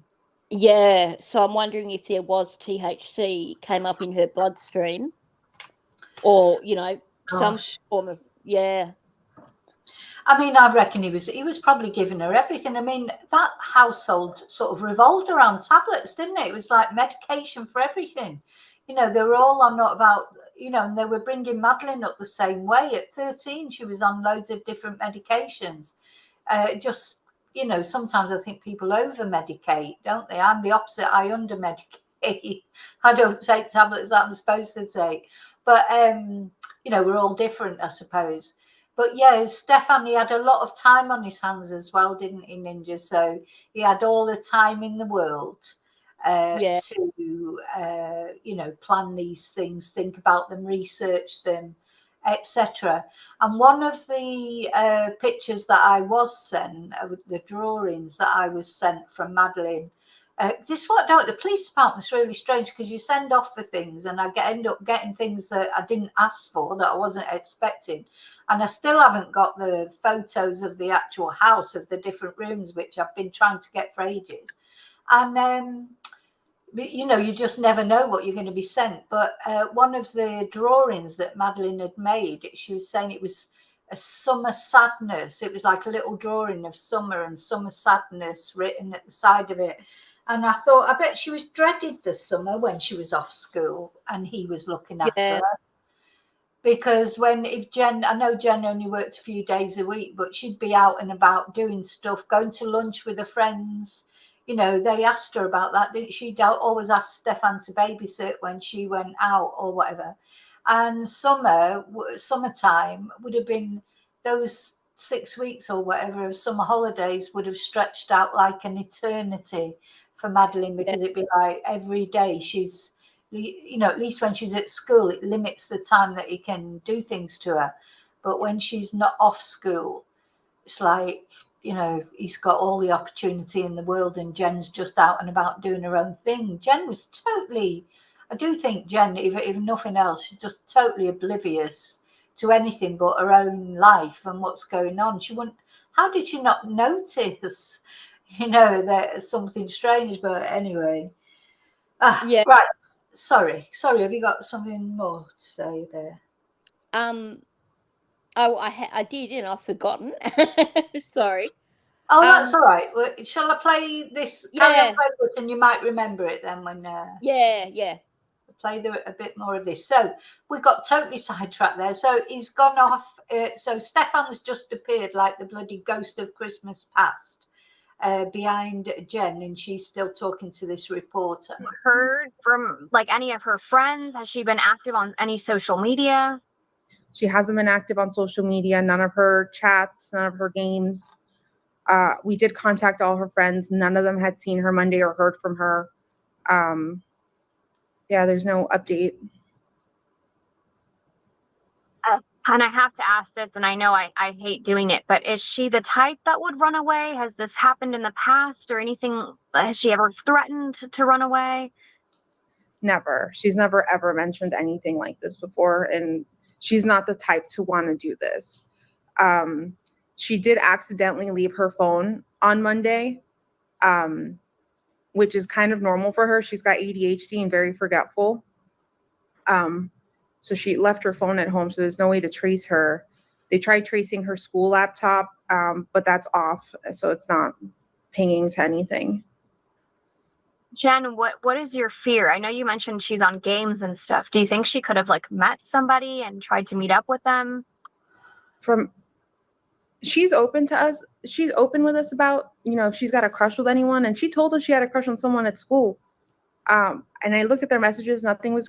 Yeah, so I'm wondering if there was THC came up in her bloodstream, or some Gosh. form of I mean, I reckon he was probably giving her everything. I mean, that household sort of revolved around tablets, didn't it? It was like medication for everything. They were all on not about, and they were bringing Madeleine up the same way. At 13, she was on loads of different medications. Just, sometimes I think people over medicate, don't they? I'm the opposite. I under medicate. I don't take tablets that I'm supposed to take. But, we're all different, I suppose. But yeah, Stefan, he had a lot of time on his hands as well, didn't he, Ninja? So he had all the time in the world to, plan these things, think about them, research them, etc. And one of the pictures that I was sent, the drawings that I was sent from Madeleine, this is what I don't. The police department's really strange because you send off for things, and I end up getting things that I didn't ask for, that I wasn't expecting, and I still haven't got the photos of the actual house, of the different rooms, which I've been trying to get for ages. And you just never know what you're going to be sent. But one of the drawings that Madeleine had made, she was saying it was a summer sadness. It was like a little drawing of summer and summer sadness written at the side of it. And I thought, I bet she was dreaded the summer when she was off school and he was looking after her. Because if Jenn, I know Jenn only worked a few days a week, but she'd be out and about doing stuff, going to lunch with her friends. They asked her about that, didn't she? She'd always ask Stefan to babysit when she went out or whatever. And summertime would have been those 6 weeks or whatever of summer holidays would have stretched out like an eternity for Madeleine, because it'd be like every day she's, at least when she's at school, it limits the time that he can do things to her. But when she's not off school, it's like, he's got all the opportunity in the world, and Jenn's just out and about doing her own thing. Jenn was totally, I do think Jenn, if nothing else, she's just totally oblivious to anything but her own life and what's going on. She wouldn't, how did she not notice, that something strange? But anyway, right. Sorry. Have you got something more to say there? Oh, I did, and I've forgotten. Sorry. Oh, that's all right. Well, shall I play this? Carry on play this, and you might remember it then when. Yeah. Play a bit more of this. So we got totally sidetracked there. So he's gone off. So Stefan's just appeared like the bloody ghost of Christmas past behind Jenn, and she's still talking to this reporter. Heard from any of her friends? Has she been active on any social media? She hasn't been active on social media. None of her chats, none of her games. We did contact all her friends. None of them had seen her Monday or heard from her. There's no update. And I have to ask this, and I know I hate doing it, but is she the type that would run away? Has this happened in the past or anything? Has she ever threatened to run away? Never. She's never ever mentioned anything like this before, and she's not the type to want to do this. She did accidentally leave her phone on Monday, which is kind of normal for her. She's got ADHD and very forgetful. So she left her phone at home, so there's no way to trace her. They tried tracing her school laptop, but that's off, so it's not pinging to anything. Jenn, what is your fear? I know you mentioned she's on games and stuff. Do you think she could have met somebody and tried to meet up with them? She's open to us. She's open with us about, if she's got a crush with anyone, and she told us she had a crush on someone at school. And I looked at their messages, nothing was.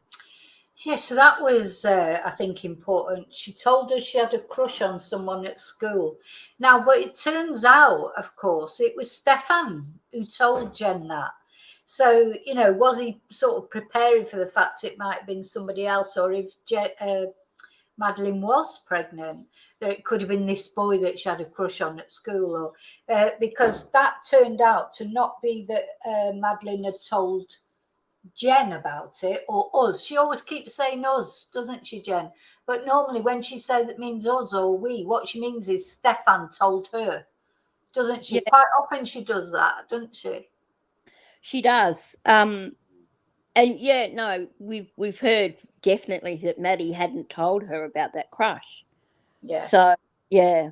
Yeah, so that was, I think, important. She told us she had a crush on someone at school. Now, but it turns out, of course, it was Stefan who told Jenn that. So, was he sort of preparing for the fact it might have been somebody else, or if Madeleine was pregnant, that it could have been this boy that she had a crush on at school, or because that turned out to not be that Madeleine had told Jenn about it, or us. She always keeps saying us, doesn't she, Jenn? But normally when she says it means us or we, what she means is Stefan told her, doesn't she? Yeah. Quite often she does that, doesn't she? She does. And yeah, no, we've heard definitely that Maddie hadn't told her about that crush. Yeah. So yeah.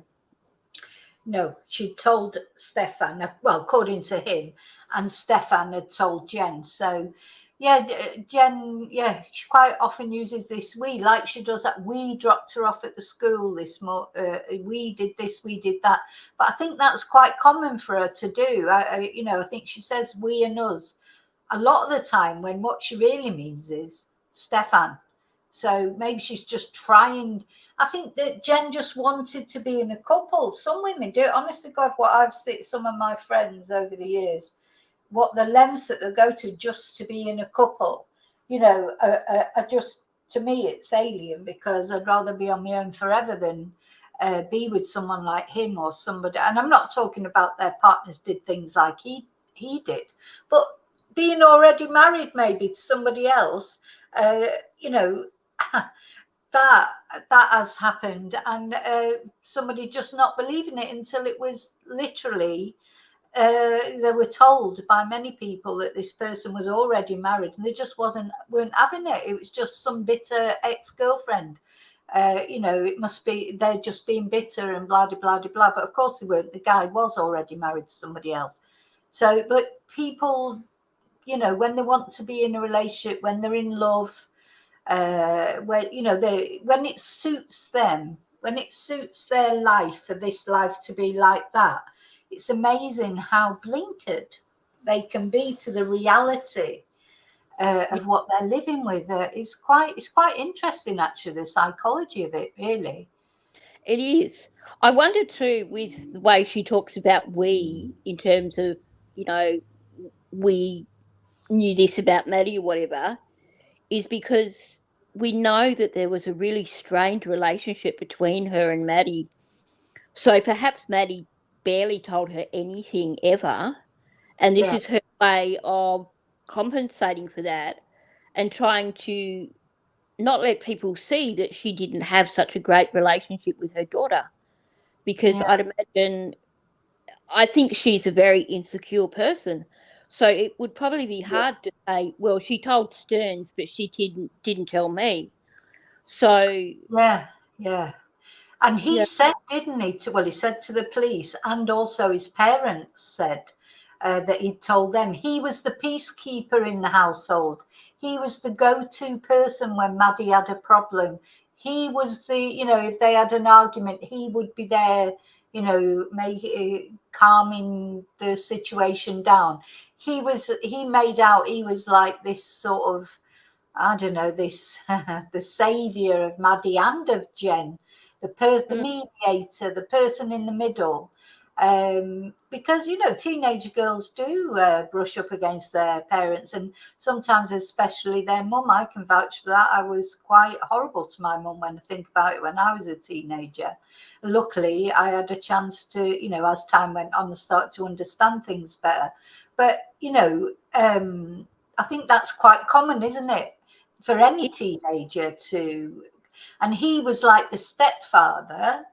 No, she told Stefan, well, according to him, and Stefan had told Jenn. So, yeah, Jenn, yeah, she quite often uses this we, like she does that. We dropped her off at the school this morning. We did this, we did that. But I think that's quite common for her to do. I think she says we and us a lot of the time when what she really means is Stefan. So maybe she's just trying. I think that Jenn just wanted to be in a couple. Some women do. Honest to God, what I've seen some of my friends over the years, what the lengths that they go to just to be in a couple, are just, to me, it's alien, because I'd rather be on my own forever than be with someone like him or somebody. And I'm not talking about their partners did things like he did, but being already married maybe to somebody else, that has happened, and somebody just not believing it until it was literally they were told by many people that this person was already married, and they just weren't having it. It was just some bitter ex-girlfriend. It must be they're just being bitter and blah blah blah blah. But of course they weren't. The guy was already married to somebody else. So, but people, when they want to be in a relationship, when they're in love, when it suits them, when it suits their life, for this life to be like that, it's amazing how blinkered they can be to the reality of what they're living with. It's quite interesting, actually, the psychology of it, really. It is. I wonder too, with the way she talks about we, in terms of, we knew this about Maddie or whatever, is because we know that there was a really strained relationship between her and Maddie. So perhaps Maddie barely told her anything ever. And this is her way of compensating for that and trying to not let people see that she didn't have such a great relationship with her daughter. Because I'd imagine, I think she's a very insecure person. So it would probably be hard to say, well, she told Stearns, but she didn't tell me. So yeah. And he said, didn't he? He said to the police, and also his parents said that he told them he was the peacekeeper in the household. He was the go-to person when Maddie had a problem. He was if they had an argument, he would be there, calming the situation down. He made out he was like this sort of, I don't know, this the savior of Maddie and of Jenn, the mediator, the person in the middle. Because teenage girls do brush up against their parents, and sometimes especially their mum. I can vouch for that. I was quite horrible to my mum when I think about it, when I was a teenager. Luckily I had a chance to, as time went on, start to understand things better. But I think that's quite common, isn't it, for any teenager to. And he was like the stepfather,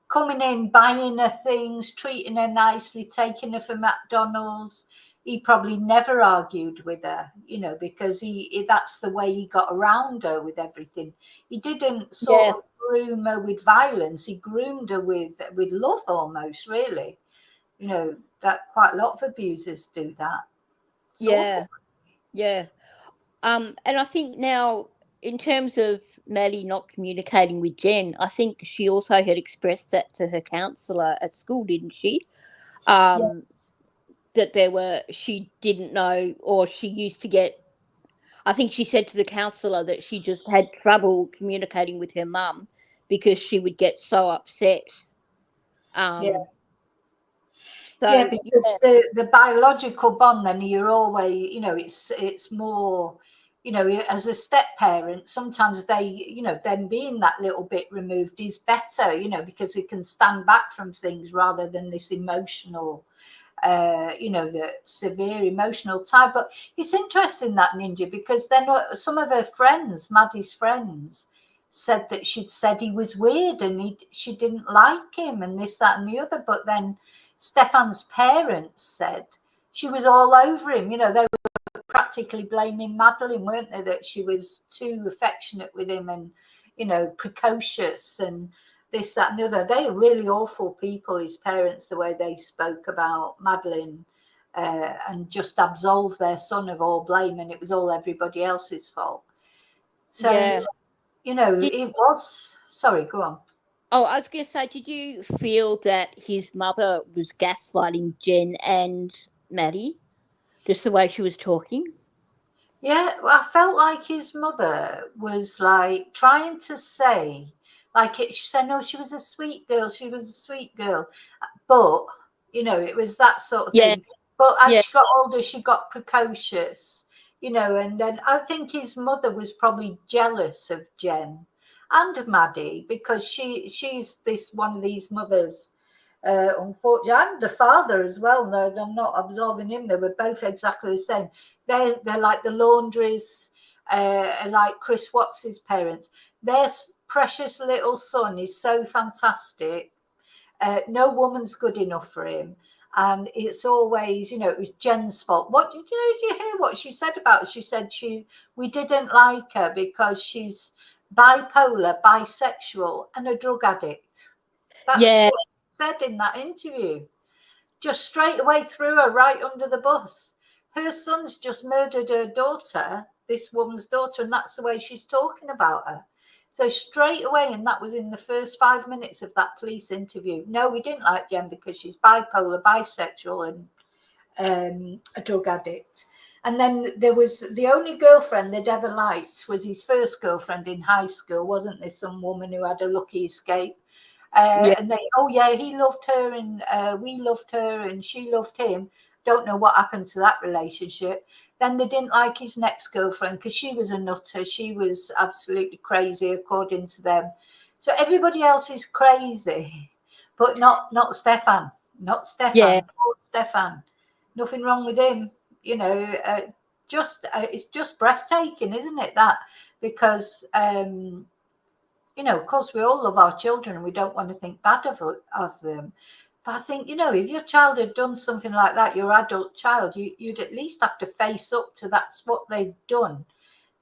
coming in, buying her things, treating her nicely, taking her for McDonald's. He probably never argued with her, because that's the way he got around her with everything. He didn't sort of groom her with violence. He groomed her with love, almost, really. That quite a lot of abusers do that. It's awful. Yeah. And I think now, in terms of Maddie not communicating with Jenn, I think she also had expressed that to her counsellor at school, didn't she? That she didn't know, or she used to get, I think she said to the counsellor that she just had trouble communicating with her mum because she would get so upset. Because the biological bond, then you're always, it's more, you know, as a step parent, sometimes they, you know, them being that little bit removed is better, you know, because it can stand back from things rather than this emotional, you know, the severe emotional type. But it's interesting, that Ninja, because then some of her friends, Maddie's friends, said that she'd said he was weird and she didn't like him and this, that and the other. But then Stefan's parents said she was all over him. You know, they were practically blaming Madeleine, weren't they, that she was too affectionate with him and, you know, precocious and this, that and the other. They are really awful people, his parents, the way they spoke about Madeleine, and just absolved their son of all blame, and it was all everybody else's fault. So, Yeah. you know, it was... Sorry, go on. Oh, I was going to say, did you feel that his mother was gaslighting Jenn and Maddie, just the way she was talking? Yeah, I felt like his mother was like trying to say, like she said, no, she was a sweet girl. She was a sweet girl. But, you know, it was that sort of thing. But as she got older, she got precocious, you know, and then I think his mother was probably jealous of Jenn and Maddie, because she's this one of these mothers. Unfortunately, and the father as well. No, I'm not absolving him. They were both exactly the same. They're like the Laundries, like Chris Watts's parents. Their precious little son is so fantastic. No woman's good enough for him. And it's always, you know, it was Jenn's fault. What did you hear what she said about it? She said we didn't like her because she's bipolar, bisexual, and a drug addict. That's what she said in that interview. Just straight away threw her right under the bus. Her son's just murdered her daughter, this woman's daughter, and that's the way she's talking about her. So straight away, and that was in the first 5 minutes of that police interview. No, we didn't like Jenn because she's bipolar, bisexual, and a drug addict. And then there was the only girlfriend they'd ever liked was his first girlfriend in high school, wasn't there? Some woman who had a lucky escape. And they, oh yeah, he loved her and we loved her and she loved him. Don't know what happened to that relationship. Then they didn't like his next girlfriend because she was a nutter. She was absolutely crazy according to them. So everybody else is crazy, but not Stefan. Not Stefan. Yeah. Poor Stefan. Nothing wrong with him. You know, it's just breathtaking, isn't it? That because you know, of course, we all love our children and we don't want to think bad of them. But I think, you know, if your child had done something like that, your adult child, you'd at least have to face up to that's what they've done.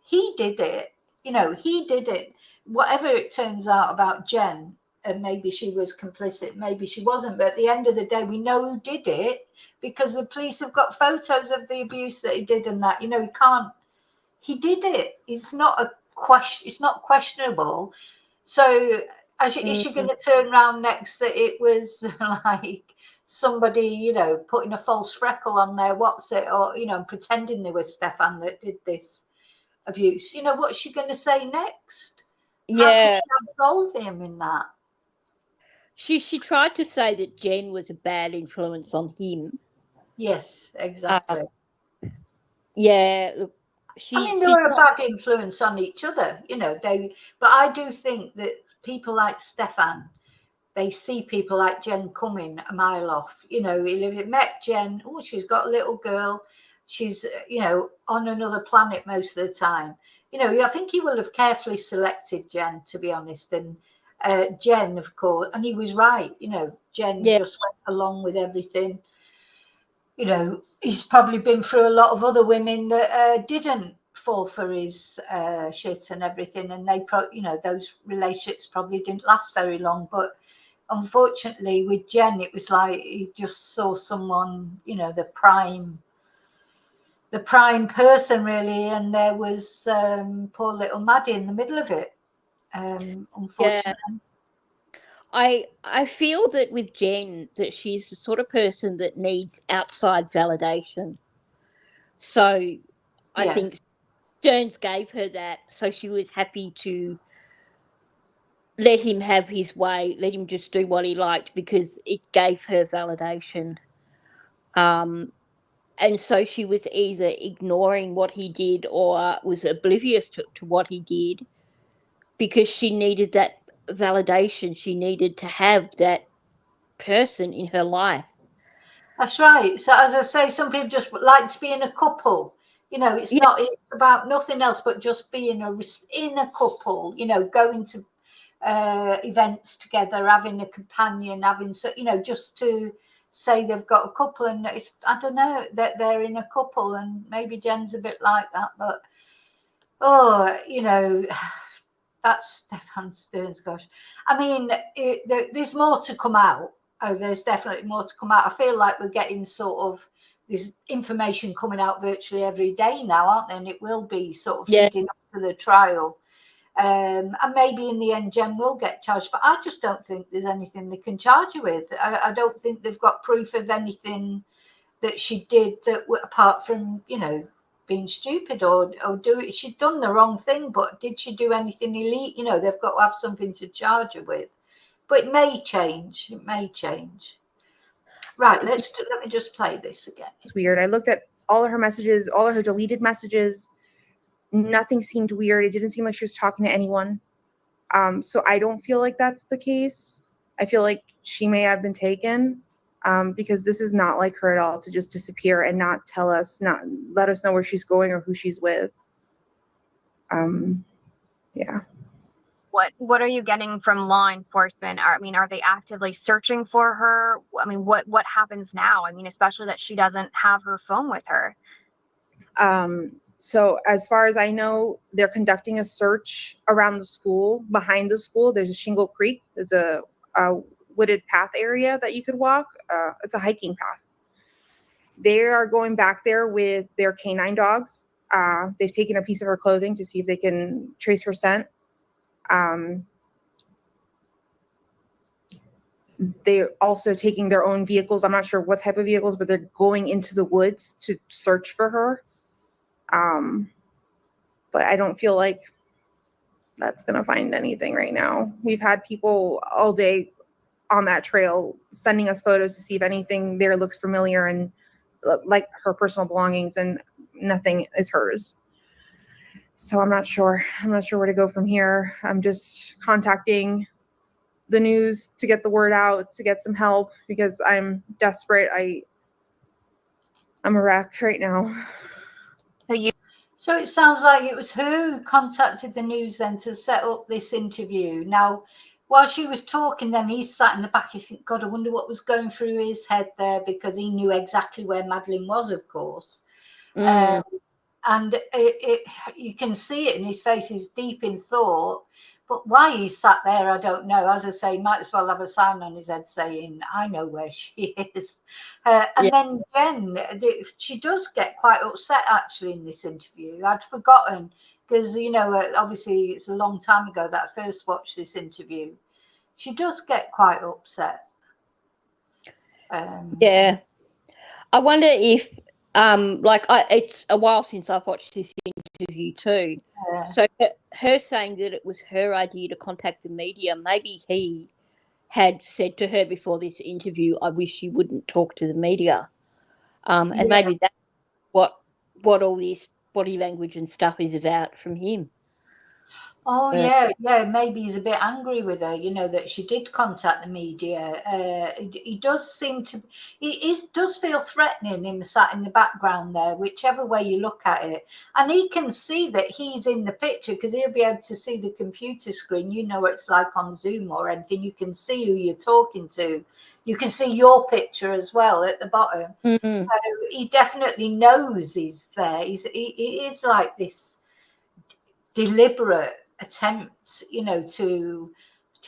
He did it. You know, he did it. Whatever it turns out about Jenn, and maybe she was complicit, maybe she wasn't. But at the end of the day, we know who did it because the police have got photos of the abuse that he did and that. You know, he did it. It's not a question. It's not questionable. So is she going to turn around next that it was like somebody, you know, putting a false freckle on their what's it, or, you know, pretending they were Stefan that did this abuse? You know, what's she going to say next? How could she absolve him in that? She tried to say that Jenn was a bad influence on him. Yes, exactly. Look, I mean, they were a bad influence on each other, you know. But I do think that people like Stefan, they see people like Jenn coming a mile off. You know, he met Jenn. Oh, she's got a little girl. She's, you know, on another planet most of the time. You know, I think he will have carefully selected Jenn, to be honest. And Jenn, of course, and he was right. You know, Jenn just went along with everything. You know, he's probably been through a lot of other women that didn't fall for his shit and everything, and they, you know, those relationships probably didn't last very long. But unfortunately, with Jenn, it was like he just saw someone, you know, the prime person really, and there was poor little Maddie in the middle of it. Unfortunately. I feel that with Jenn, that she's the sort of person that needs outside validation. So I think Jones gave her that, so she was happy to let him have his way, let him just do what he liked, because it gave her validation. And so she was either ignoring what he did or was oblivious to what he did because she needed that validation. She needed to have that person in her life. That's right. So as I say, some people just like to be in a couple. It's not, it's about nothing else but just being in a couple, going to events together, having a companion, having just to say they've got a couple. And it's, I don't know, that they're in a couple, and maybe Jen's a bit like that, but that's Stefan Stearns. Gosh, I mean, there's more to come out. There's definitely more to come out. I feel like we're getting sort of this information coming out virtually every day now, aren't they? And it will be sort of leading up to the trial. And maybe in the end, Jen will get charged. But I just don't think there's anything they can charge her with. I don't think they've got proof of anything that she did that, apart from, being stupid or do it. She'd done the wrong thing, but did she do anything illegal? They've got to have something to charge her with. But it may change. It may change. Right, let me just play this again. It's weird. I looked at all of her messages, all of her deleted messages. Nothing seemed weird. It didn't seem like she was talking to anyone. So I don't feel like that's the case. I feel like she may have been taken, because this is not like her at all, to just disappear and not tell us, not let us know where she's going or who she's with. Yeah. What are you getting from law enforcement? Are they actively searching for her? I mean, what happens now? I mean, especially that she doesn't have her phone with her. So as far as I know, they're conducting a search around the school. Behind the school, there's a Shingle Creek. There's a wooded path area that you could walk. It's a hiking path. They are going back there with their canine dogs. They've taken a piece of her clothing to see if they can trace her scent. They're also taking their own vehicles. I'm not sure what type of vehicles, but they're going into the woods to search for her. But I don't feel like that's going to find anything right now. We've had people all day on that trail sending us photos to see if anything there looks familiar and like her personal belongings, and nothing is hers. So I'm not sure where to go from here. I'm just contacting the news to get the word out, to get some help, because I'm desperate. I'm a wreck right now. So it sounds like it was her who contacted the news then to set up this interview. Now, while she was talking, then he sat in the back. You think, God, I wonder what was going through his head there, because he knew exactly where Madeleine was, of course. And you can see it in his face. He's deep in thought. But why he sat there, I don't know. As I say, he might as well have a sign on his head saying, I know where she is. Then Jen, she does get quite upset, actually, in this interview. I'd forgotten, because, obviously it's a long time ago that I first watched this interview. She does get quite upset. Yeah. I wonder if, it's a while since I've watched this interview too. Yeah. So her saying that it was her idea to contact the media, maybe he had said to her before this interview, I wish you wouldn't talk to the media. And maybe that's what all this body language and stuff is about from him. Oh, yeah, maybe he's a bit angry with her, that she did contact the media. He does seem to, does feel threatening, him sat in the background there, whichever way you look at it. And he can see that he's in the picture, because he'll be able to see the computer screen. What it's like on Zoom or anything. You can see who you're talking to. You can see your picture as well at the bottom. Mm-hmm. So he definitely knows he's there. He is like this deliberate attempt, to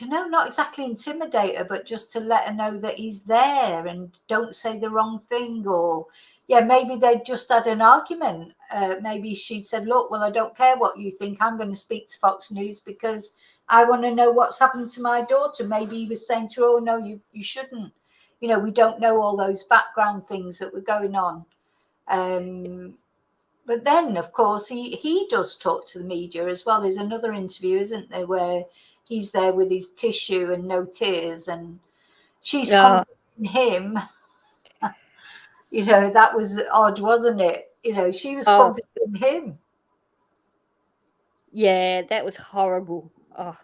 not exactly intimidate her, but just to let her know that he's there and don't say the wrong thing. Or maybe they just had an argument. Maybe she said, look, well, I don't care what you think. I'm going to speak to Fox News because I want to know what's happened to my daughter. Maybe he was saying to her, oh no, you shouldn't. We don't know all those background things that were going on. But then, of course, he does talk to the media as well. There's another interview, isn't there, where he's there with his tissue and no tears, and she's comforting him. You know, that was odd, wasn't it? You know, she was Oh. comforting him. Yeah, that was horrible. Oh,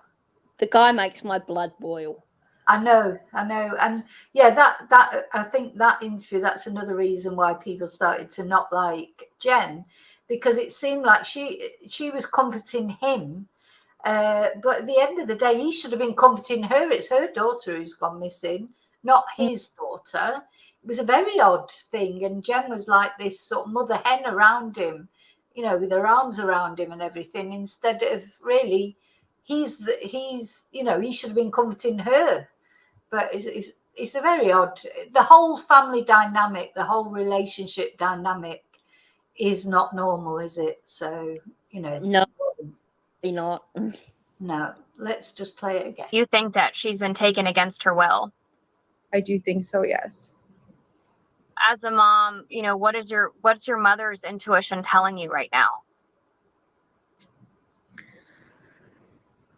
the guy makes my blood boil. I know, and yeah, that I think that interview, that's another reason why people started to not like Jenn, because it seemed like she was comforting him, but at the end of the day, he should have been comforting her. It's her daughter who's gone missing, not his daughter. It was a very odd thing, and Jenn was like this sort of mother hen around him, you know, with her arms around him and everything, instead of really, he's you know, he should have been comforting her. But it's a very odd, the whole family dynamic, the whole relationship dynamic is not normal, is it? So, you know. No, not. No, let's just play it again. You think that she's been taken against her will? I do think so, yes. As a mom, you know, what's your mother's intuition telling you right now?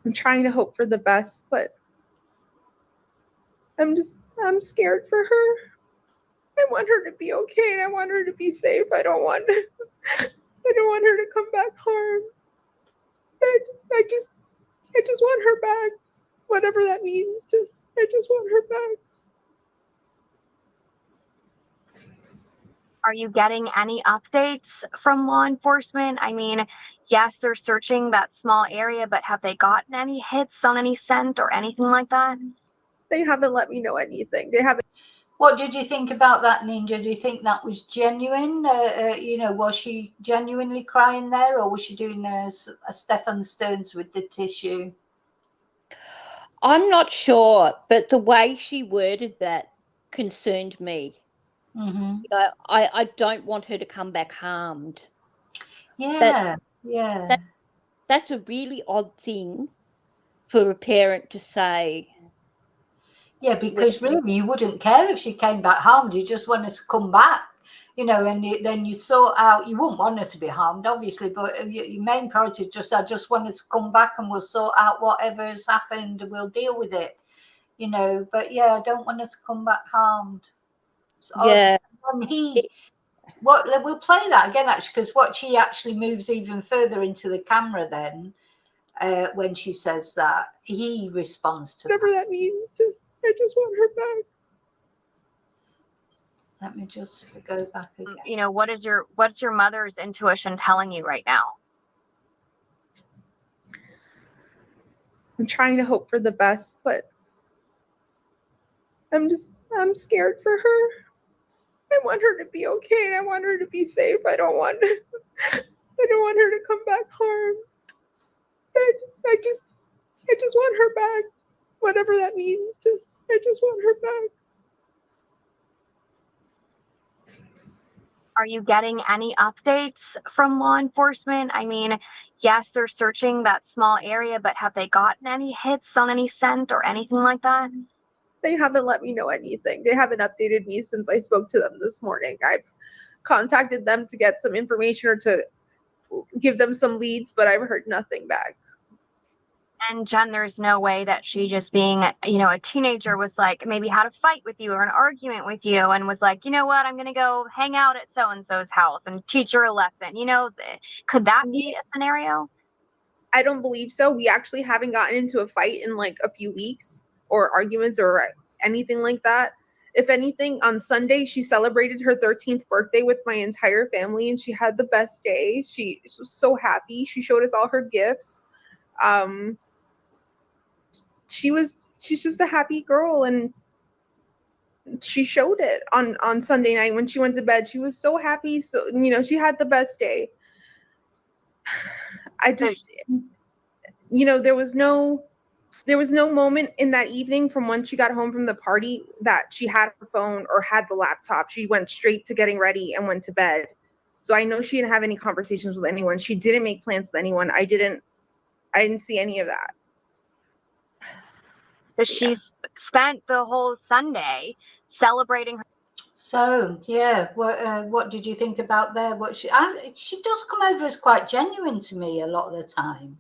I'm trying to hope for the best, but I'm scared for her. I want her to be okay, and I want her to be safe. I don't want her to come back harmed. I just want her back, whatever that means. I just want her back. Are you getting any updates from law enforcement? I mean, yes, they're searching that small area, but have they gotten any hits on any scent or anything like that? They haven't let me know anything. They haven't. What did you think about that, Ninja? Do you think that was genuine? You know, was she genuinely crying there, or was she doing a Stefan Stearns with the tissue? I'm not sure, but the way she worded that concerned me. Mm-hmm. You know, I don't want her to come back harmed. Yeah, That's a really odd thing for a parent to say. Yeah, because really you wouldn't care if she came back harmed. You just want her to come back, you know, and then you'd sort out, you wouldn't want her to be harmed, obviously, but your main priority is just, I just want her to come back and we'll sort out whatever's happened and we'll deal with it, you know. But yeah, I don't want her to come back harmed. Yeah. And we'll play that again, actually, because what she actually moves even further into the camera then, when she says that, he responds to whatever that means. I just want her back. Let me just go back again. You know, what's your mother's intuition telling you right now? I'm trying to hope for the best, but I'm scared for her. I want her to be okay, and I want her to be safe. I don't want her to come back harmed. I just want her back, whatever that means. I just want her back. Are you getting any updates from law enforcement? I mean, yes, they're searching that small area, but have they gotten any hits on any scent or anything like that? They haven't let me know anything. They haven't updated me since I spoke to them this morning. I've contacted them to get some information or to give them some leads, but I've heard nothing back. And Jenn, there's no way that she, just being, you know, a teenager, was like, maybe had a fight with you or an argument with you and was like, you know what, I'm going to go hang out at so-and-so's house and teach her a lesson. You know, could that be a scenario? I don't believe so. We actually haven't gotten into a fight in like a few weeks, or arguments or anything like that. If anything, on Sunday, she celebrated her 13th birthday with my entire family, and she had the best day. She was so happy. She showed us all her gifts. She's just a happy girl, and she showed it on Sunday night when she went to bed. She was so happy. So, you know, she had the best day. I just, you know, there was no moment in that evening from when she got home from the party that she had her phone or had the laptop. She went straight to getting ready and went to bed. So I know she didn't have any conversations with anyone. She didn't make plans with anyone. I didn't see any of that. So she's spent the whole Sunday celebrating her. So yeah, what did you think about there? She does come over as quite genuine to me a lot of the time.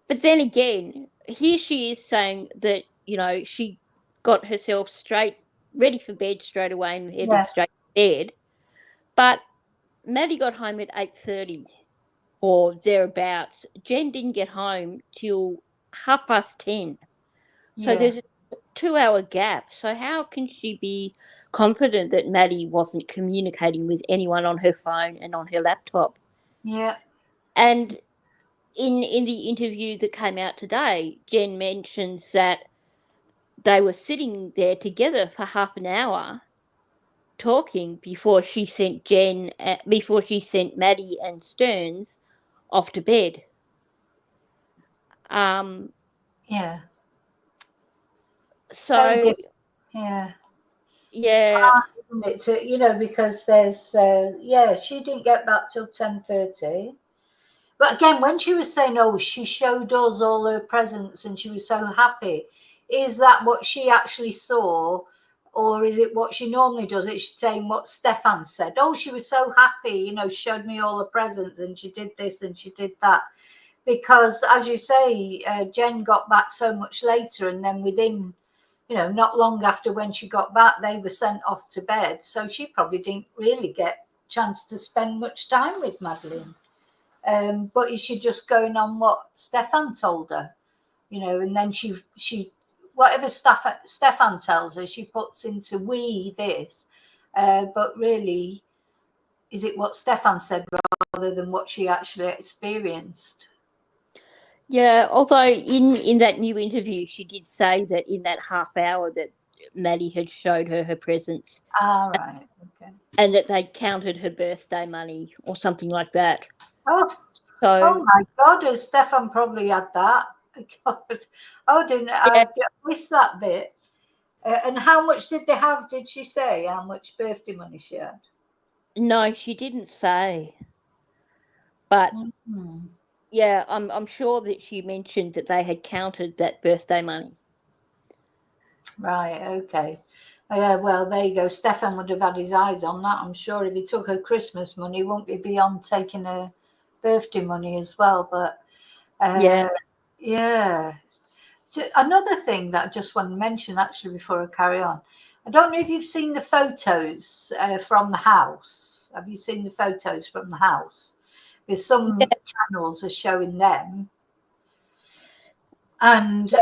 But then again, here she is saying that, you know, she got herself straight ready for bed straight away and headed Yeah. straight to bed. But Maddie got home at 8:30 or thereabouts. Jenn didn't get home till 10:30. So Yeah. there's a 2-hour gap. So how can she be confident that Maddie wasn't communicating with anyone on her phone and on her laptop? Yeah. And in the interview that came out today, Jenn mentions that they were sitting there together for half an hour talking before she sent Maddie and Stearns off to bed. Yeah. So yeah. yeah, It's hard, isn't it, to, because there's she didn't get back till 10:30. But again, when she was saying, oh, she showed us all her presents and she was so happy, is that what she actually saw? Or is it what she normally does? It's saying what Stefan said. Oh, she was so happy, showed me all the presents and she did this and she did that. Because as you say, Jenn got back so much later, and then within, not long after when she got back, they were sent off to bed. So she probably didn't really get a chance to spend much time with Madeleine. But is she just going on what Stefan told her, and then she whatever Stefan tells her, she puts into we this, but really, is it what Stefan said rather than what she actually experienced? Yeah, although in that new interview, she did say that in that half hour that Maddie had showed her presents. Ah, right, okay. And that they counted her birthday money or something like that. Oh my God, Stefan probably had that. God. I missed that bit. And how much did they have? Did she say how much birthday money she had? No, she didn't say. But yeah, I'm sure that she mentioned that they had counted that birthday money. Right, okay. Well, there you go. Stefan would have had his eyes on that, I'm sure. If he took her Christmas money, won't be beyond taking her birthday money as well. But yeah. So another thing that I just want to mention, actually, before I carry on, I don't know if you've seen the photos from the house. Have you seen the photos from the house? There's some channels are showing them. And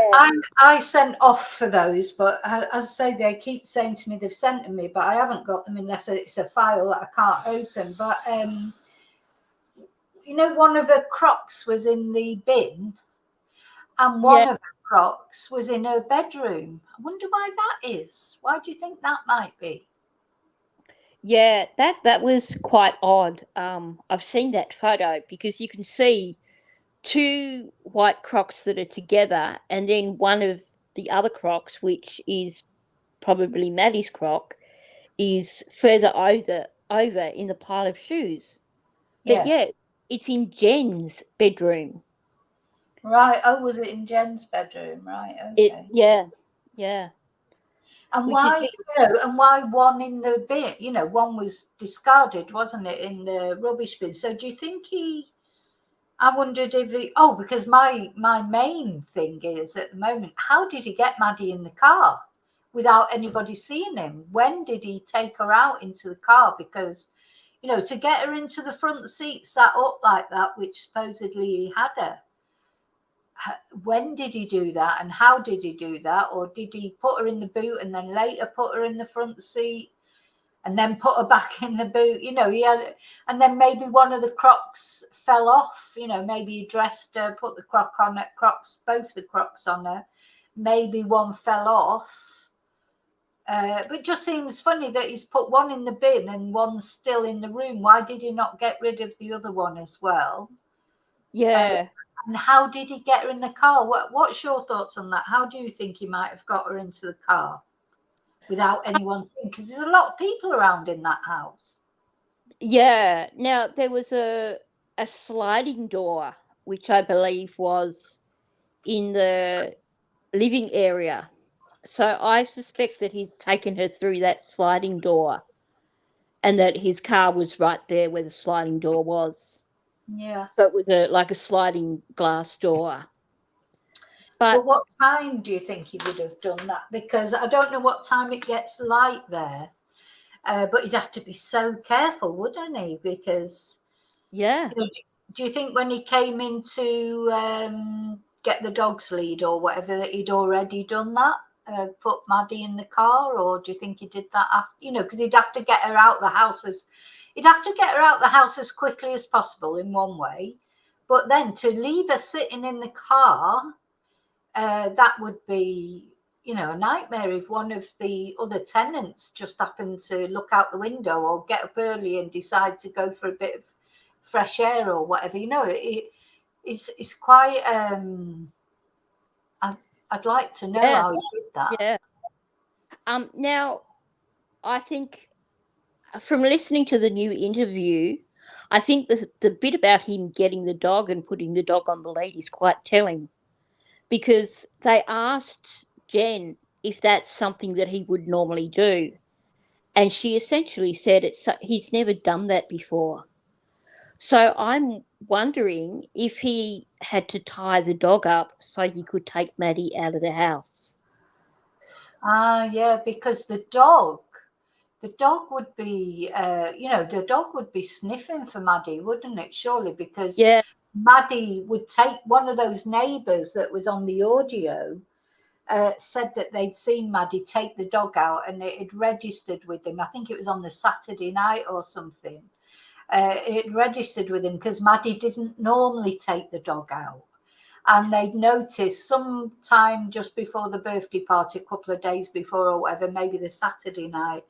I sent off for those, but as I say, they keep saying to me they've sent them me, but I haven't got them unless it's a file that I can't open. But one of her Crocs was in the bin, and one of her Crocs was in her bedroom. I wonder why that is. Why do you think that might be? Yeah, that was quite odd. I've seen that photo because you can see two white Crocs that are together, and then one of the other Crocs, which is probably Maddie's Croc, is further over in the pile of shoes. But it's in Jenn's bedroom. Right. Oh, was it in Jenn's bedroom? Right. Okay. Yeah. And why, and why one in the bin? One was discarded, wasn't it, in the rubbish bin? So do you think I wondered if because my main thing is at the moment, how did he get Maddie in the car without anybody seeing him? When did he take her out into the car? Because, to get her into the front seat sat up like that, which supposedly he had her. When did he do that, and how did he do that? Or did he put her in the boot and then later put her in the front seat and then put her back in the boot? He had, and then maybe one of the Crocs fell off. Maybe he dressed her, put the both the Crocs on her. Maybe one fell off. But it just seems funny that he's put one in the bin and one's still in the room. Why did he not get rid of the other one as well? Yeah. And how did he get her in the car? What's your thoughts on that? How do you think he might have got her into the car without anyone seeing? Because there's a lot of people around in that house. Yeah. Now, there was a sliding door, which I believe was in the living area. So I suspect that he's taken her through that sliding door and that his car was right there where the sliding door was. Yeah. So it was like a sliding glass door. But what time do you think he would have done that? Because I don't know what time it gets light there. But he'd have to be so careful, wouldn't he? Because Yeah. Do you think when he came in to get the dog's lead or whatever that he'd already done that, put Maddie in the car, or do you think he did that after? Because he'd have to get her out the house as quickly as possible in one way, but then to leave her sitting in the car, that would be a nightmare if one of the other tenants just happened to look out the window or get up early and decide to go for a bit of fresh air or whatever. It's quite I'd like to know how you did that. Yeah. Now I think from listening to the new interview, I think the bit about him getting the dog and putting the dog on the lead is quite telling, because they asked Jenn if that's something that he would normally do, and she essentially said he's never done that before. So I'm wondering if he had to tie the dog up so he could take Maddie out of the house. Yeah, because the dog would be, the dog would be sniffing for Maddie, wouldn't it? Surely, because Maddie would take one of those neighbours that was on the audio. Said that they'd seen Maddie take the dog out and it had registered with him. I think it was on the Saturday night or something. It registered with him because Maddie didn't normally take the dog out. And they'd noticed sometime just before the birthday party, a couple of days before or whatever, maybe the Saturday night,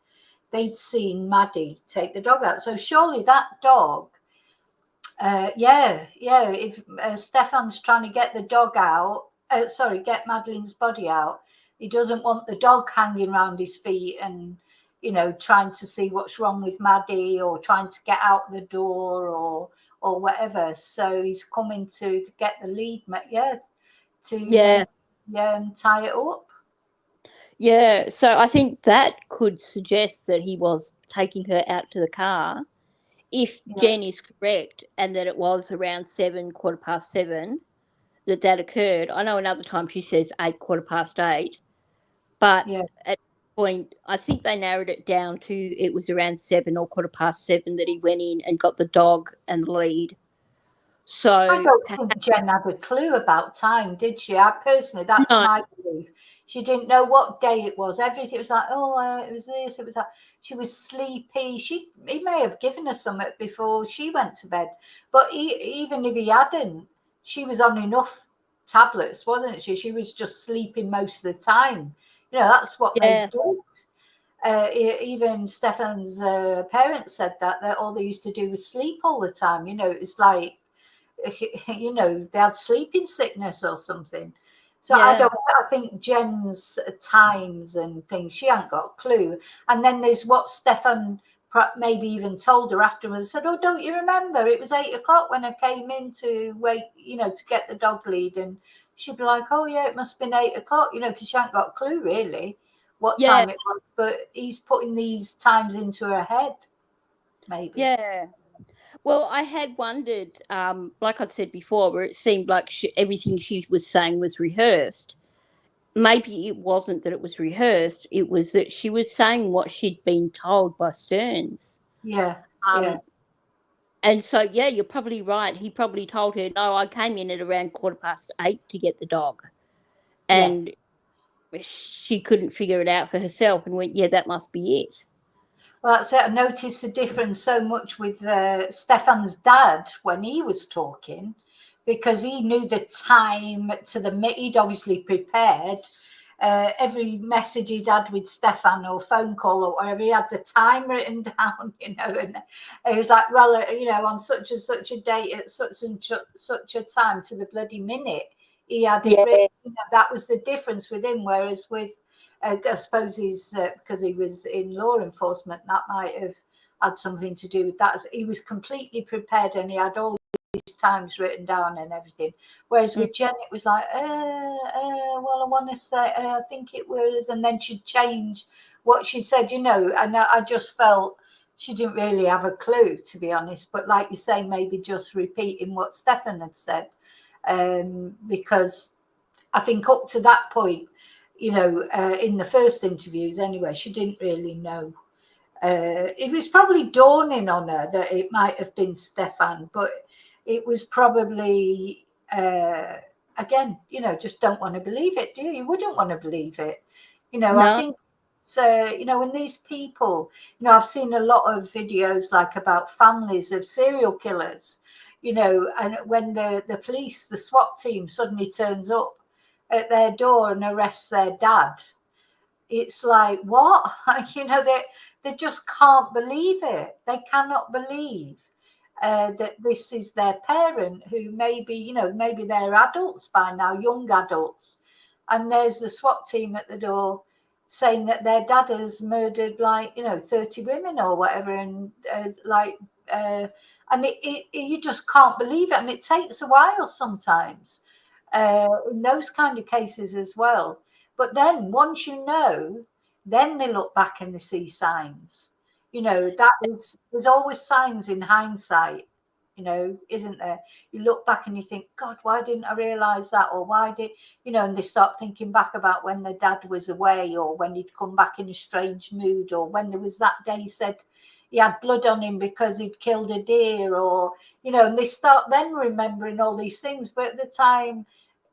they'd seen Maddie take the dog out. So surely that dog, if Stefan's trying to get the dog out, get Madeleine's body out, he doesn't want the dog hanging around his feet and, trying to see what's wrong with Maddie or trying to get out the door or whatever. So he's coming to get the lead, and tie it up. Yeah, so I think that could suggest that he was taking her out to the car, if Jenn is correct, and that it was around 7:15 that occurred. I know another time she says 8:15, but at point I think they narrowed it down to it was around 7 or 7:15 that he went in and got the dog and the lead. So I don't think Jenn had a clue about time, did she? Personally, that's my belief. She didn't know what day it was. Everything was like, it was this, it was that. She was sleepy. He may have given her something before she went to bed, but even if he hadn't, she was on enough tablets, wasn't she? She was just sleeping most of the time. That's what they did. Even Stefan's parents said that all they used to do was sleep all the time. It was like, they had sleeping sickness or something. So I think Jenn's times and things, she hadn't got a clue. And then there's what Stefan maybe even told her afterwards, said, "Oh, don't you remember? It was 8:00 when I came in to wait, to get the dog lead." And she'd be like, "Oh yeah, it must have been 8:00, because she hadn't got a clue really what time it was. But he's putting these times into her head, maybe." Yeah. Well, I had wondered, like I'd said before, where it seemed like everything she was saying was rehearsed. Maybe it wasn't that it was rehearsed. It was that she was saying what she'd been told by Stearns. Yeah. And so, you're probably right. He probably told her, "No, I came in at around 8:15 to get the dog." And she couldn't figure it out for herself and went, "Yeah, that must be it." Well, that's it. I noticed the difference so much with Stefan's dad when he was talking, because he knew the time to the minute. He'd obviously prepared every message he'd had with Stefan or phone call or whatever. He had the time written down, and he was like, "Well, on such and such a date at such and such a time to the bloody minute." He had it written. That was the difference with him. Whereas with I suppose he's because he was in law enforcement, that might have had something to do with that. He was completely prepared and he had all these times written down and everything. Whereas with Jenn, it was like, well, I want to say, I think it was, and then she'd change what she said, and I just felt she didn't really have a clue, to be honest. But like you say, maybe just repeating what Stefan had said, because I think up to that point, you know, in the first interviews anyway, she didn't really know. It was probably dawning on her that it might have been Stefan, but it was probably, again, you know, just don't want to believe it, do you? You wouldn't want to believe it. You know, No. I think, you know, when these people, you know, I've seen a lot of videos like about families of serial killers, you know, and when the police, the SWAT team suddenly turns up at their door and arrests their dad, it's like, what? You know, they just can't believe it. They cannot believe that this is their parent, who maybe, you know, maybe they're adults by now, young adults, and there's the SWAT team at the door saying that their dad has murdered, like, you know, 30 women or whatever, and and you just can't believe it, and it takes a while sometimes in those kind of cases as well. But then once you know, then they look back and they see signs. You know, there's always signs in hindsight, you know, isn't there? You look back and you think, God, why didn't I realise that? Or why did, you know, and they start thinking back about when their dad was away, or when he'd come back in a strange mood, or when there was that day he said he had blood on him because he'd killed a deer, or, you know, and they start then remembering all these things. But at the time,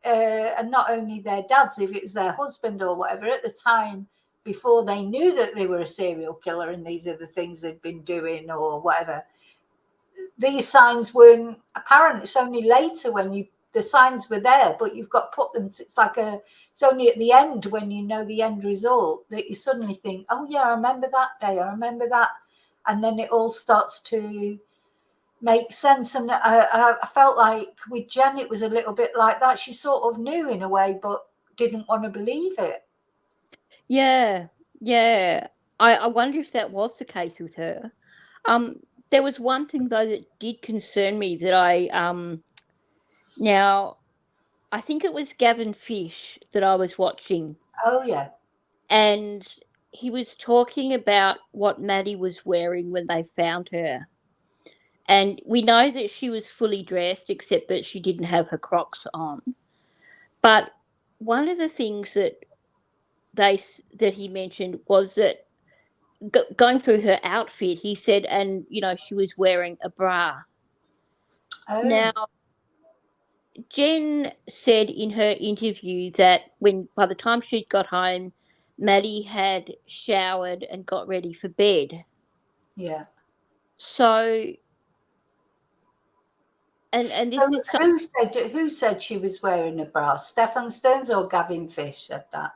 and not only their dads, if it was their husband or whatever, at the time, before they knew that they were a serial killer and these are the things they'd been doing or whatever, these signs weren't apparent. It's only later when the signs were there, but you've got to put them, it's only at the end, when you know the end result, that you suddenly think, oh yeah, I remember that day, I remember that. And then it all starts to make sense. And I felt like with Jenn, it was a little bit like that. She sort of knew in a way, but didn't want to believe it. Yeah. I wonder if that was the case with her. There was one thing though that did concern me, that now I think it was Gavin Fish that I was watching. Oh yeah. And he was talking about what Maddie was wearing when they found her. And we know that she was fully dressed, except that she didn't have her Crocs on. But one of the things that he mentioned was that going through her outfit, he said, and, you know, she was wearing a bra. Oh. Now, Jenn said in her interview that by the time she got home, Maddie had showered and got ready for bed. Yeah. So, and this is who said she was wearing a bra? Stefan Stearns or Gavin Fish said that?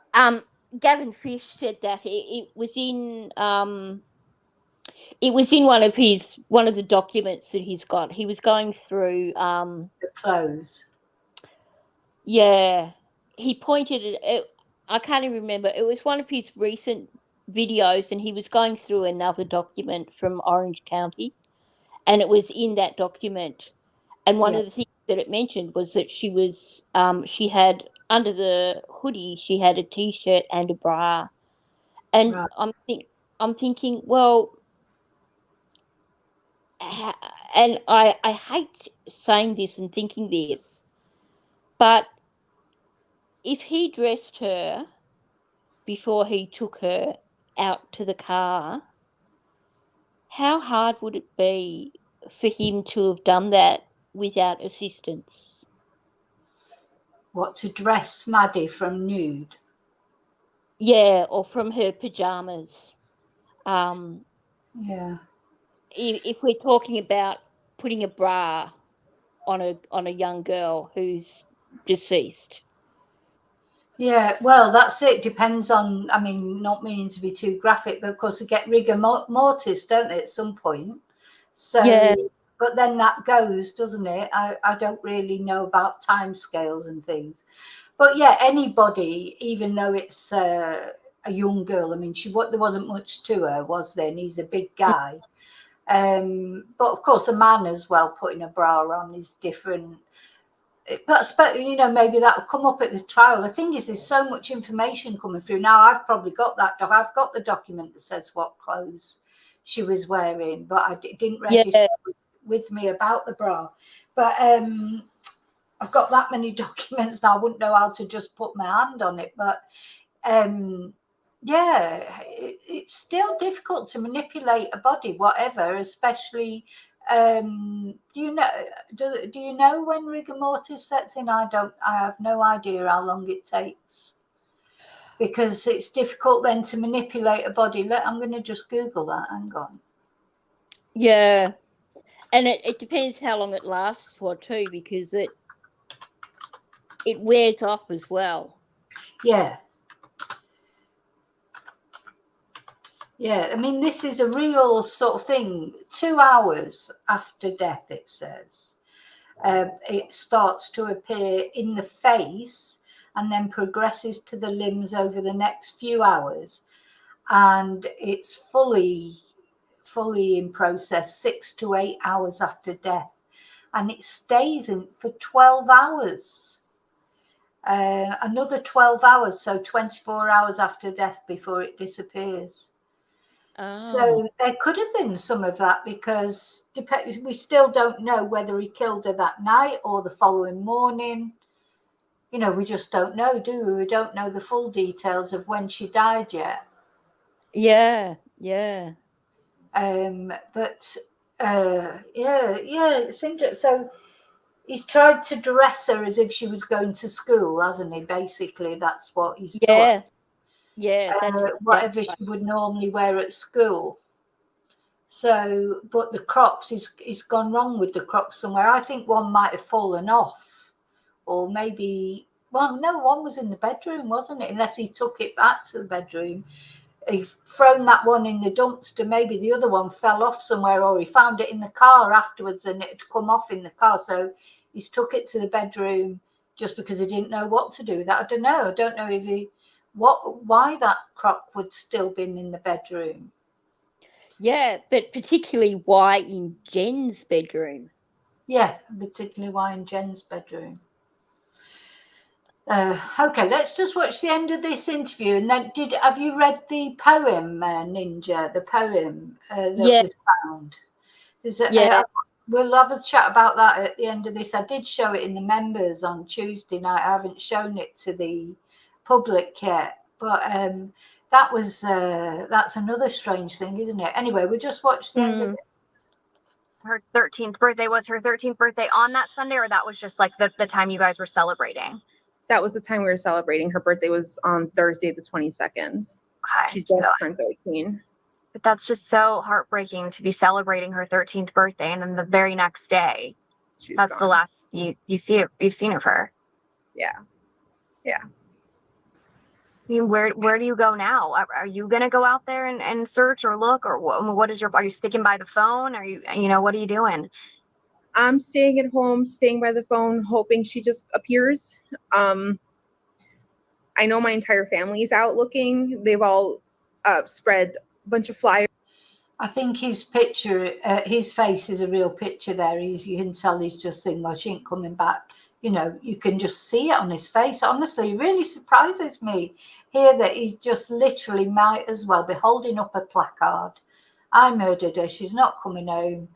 Gavin Fish said that it was in one of the documents that he's got. He was going through the clothes. Yeah, he pointed it. I can't even remember. It was one of his recent videos, and he was going through another document from Orange County, and it was in that document. And one of the things that it mentioned was that she had, under the hoodie, she had a t-shirt and a bra. And right. I'm thinking, well, and I hate saying this and thinking this, but if he dressed her before he took her out to the car, how hard would it be for him to have done that without assistance? What, to dress Maddie from nude? Yeah, or from her pajamas. Yeah. If we're talking about putting a bra on a young girl who's deceased. Yeah, well, that's it. Depends on, I mean, not meaning to be too graphic, but of course they get rigor mortis, don't they, at some point? So, yeah. But then that goes, doesn't it? I don't really know about timescales and things. But yeah, anybody, even though it's a young girl, I mean, there wasn't much to her, was there? And he's a big guy. But of course, a man as well putting a bra on is different. But you know, maybe that will come up at the trial. The thing is, there's so much information coming through now. I've probably got that. I've got the document that says what clothes she was wearing, but I didn't register with me about the bra. But I've got that many documents now, I wouldn't know how to just put my hand on it. But yeah, it's still difficult to manipulate a body, whatever, especially. Do you know when rigor mortis sets in? I have no idea how long it takes, because it's difficult then to manipulate a body. I'm going to just Google that. Hang on. Yeah, and it depends how long it lasts for too, because it wears off as well. Yeah. Yeah, I mean, this is a real sort of thing. 2 hours after death, it says. It starts to appear in the face and then progresses to the limbs over the next few hours. And it's fully in process 6 to 8 hours after death. And it stays in for 12 hours. Another 12 hours, so 24 hours after death before it disappears. So there could have been some of that, because we still don't know whether he killed her that night or the following morning. You know, we just don't know, do we? We don't know the full details of when she died yet. Yeah. But it's interesting. So he's tried to dress her as if she was going to school, hasn't he? Basically, that's what he's done. Yeah, that's whatever she would normally wear at school. So, but the Crocs, he's gone wrong with the Crocs somewhere. I think one might have fallen off, or maybe, well, no, one was in the bedroom, wasn't it? Unless he took it back to the bedroom. He'd thrown that one in the dumpster. Maybe the other one fell off somewhere, or he found it in the car afterwards and it had come off in the car. So he's took it to the bedroom just because he didn't know what to do with that. I don't know. I don't know if why that Croc would still been in the bedroom. Yeah, but particularly why in Jenn's bedroom? Yeah, particularly why in Jenn's bedroom. Okay, let's just watch the end of this interview. And then, have you read the poem, Ninja? The poem that was found. We'll have a chat about that at the end of this. I did show it in the members on Tuesday night. I haven't shown it to the public yet, but that's another strange thing, isn't it? Anyway, we'll just watch the end of it. Her 13th birthday, was her 13th birthday on that Sunday, or that was just like the time you guys were celebrating? That was the time we were celebrating. Her birthday was on Thursday, the 22nd. She just turned 13. But that's just so heartbreaking to be celebrating her 13th birthday, and then the very next day, that's gone. The last you've seen of her. Yeah. I mean, where do you go now? Are you gonna go out there and search or look, or what is are you sticking by the phone? Are you what are you doing? I'm staying at home, staying by the phone, hoping she just appears. I know my entire family's out looking. They've all spread a bunch of flyers. I think his picture, his face is a real picture there. You can tell he's just thinking, well, she ain't coming back. You can just see it on his face. Honestly, it really surprises me here that he's just literally might as well be holding up a placard. I murdered her. She's not coming home.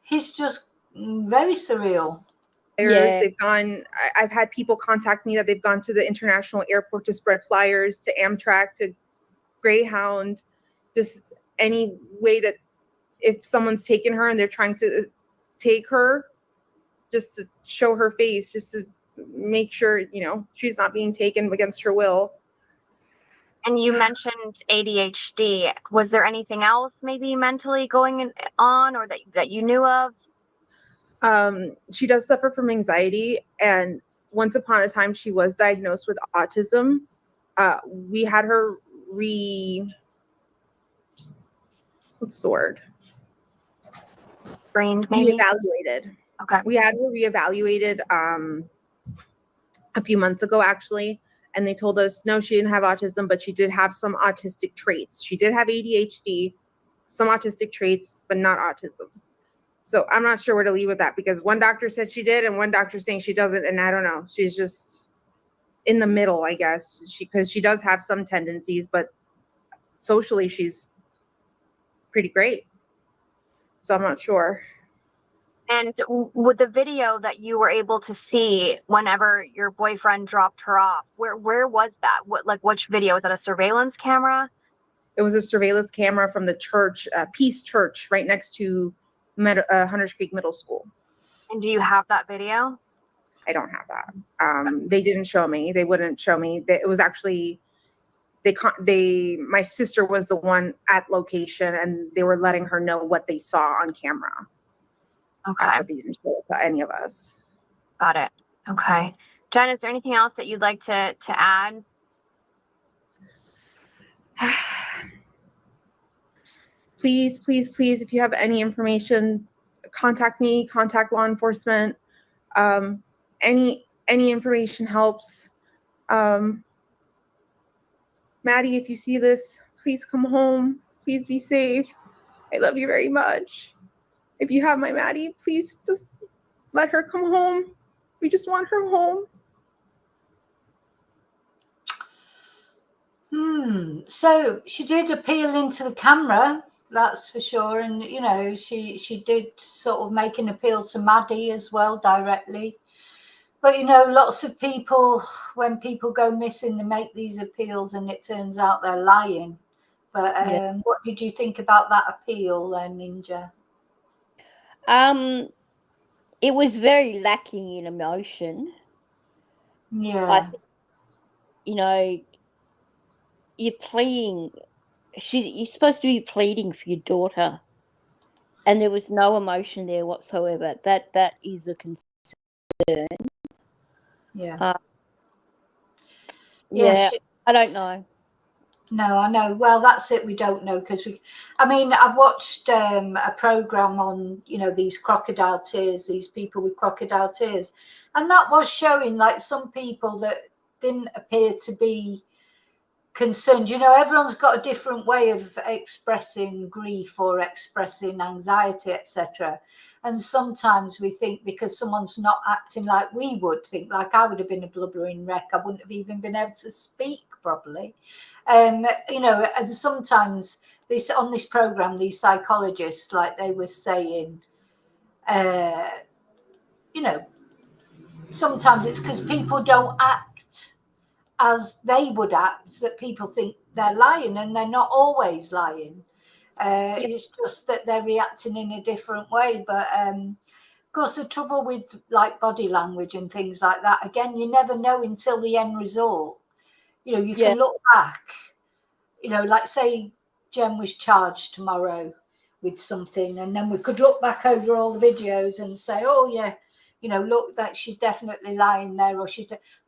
He's just very surreal. Yeah. They've gone. I've had people contact me that they've gone to the international airport to spread flyers, to Amtrak, to Greyhound, just any way that if someone's taken her and they're trying to take her, just to show her face, just to make sure, she's not being taken against her will. And you mentioned ADHD. Was there anything else maybe mentally going on, or that you knew of? She does suffer from anxiety, and once upon a time she was diagnosed with autism. We had her what's the word? Brained, maybe? Reevaluated. Okay. We had her reevaluated a few months ago, actually, and they told us no, she didn't have autism, but she did have some autistic traits. She did have ADHD, some autistic traits, but not autism. So I'm not sure where to leave with that, because one doctor said she did and one doctor saying she doesn't, and I don't know. She's just in the middle, I guess, because she does have some tendencies, but socially she's pretty great. So I'm not sure. And with the video that you were able to see whenever your boyfriend dropped her off, where was that? Which video? Was that a surveillance camera? It was a surveillance camera from the church, Peace Church, right next to Hunters Creek Middle School. And do you have that video? I don't have that. They didn't show me. They wouldn't show me. It was actually my sister was the one at location, and they were letting her know what they saw on camera. Okay. But they didn't show it to any of us. Got it. Okay. Jenn, is there anything else that you'd like to add? Please, please, please, if you have any information, contact me, contact law enforcement. Any information helps. Maddie, if you see this, please come home. Please be safe. I love you very much. If you have my Maddie, please just let her come home. We just want her home. So she did appeal into the camera, that's for sure. And, you know, she did sort of make an appeal to Maddie as well directly. But, you know, lots of people, when people go missing, they make these appeals and it turns out they're lying. But what did you think about that appeal then, Ninja? It was very lacking in emotion. Yeah. You know, you're pleading. You're supposed to be pleading for your daughter, and there was no emotion there whatsoever. That is a concern. Yeah. Yeah. I don't know. No, I know. Well, that's it. We don't know because I've watched a program on, you know, these crocodile tears, these people with crocodile tears. And that was showing like some people that didn't appear to be concerned. You know, everyone's got a different way of expressing grief or expressing anxiety, etc. And sometimes we think because someone's not acting like we would think, like I would have been a blubbering wreck, I wouldn't have even been able to speak properly. You know, and sometimes on this program, these psychologists, like they were saying, you know, sometimes it's because people don't act as they would act that people think they're lying, and they're not always lying. It's just that they're reacting in a different way. But of course, the trouble with like body language and things like that, again, you never know until the end result. You know, you can look back, you know, like say Jen was charged tomorrow with something, and then we could look back over all the videos and say, oh yeah, you know, look, that she's definitely lying there, or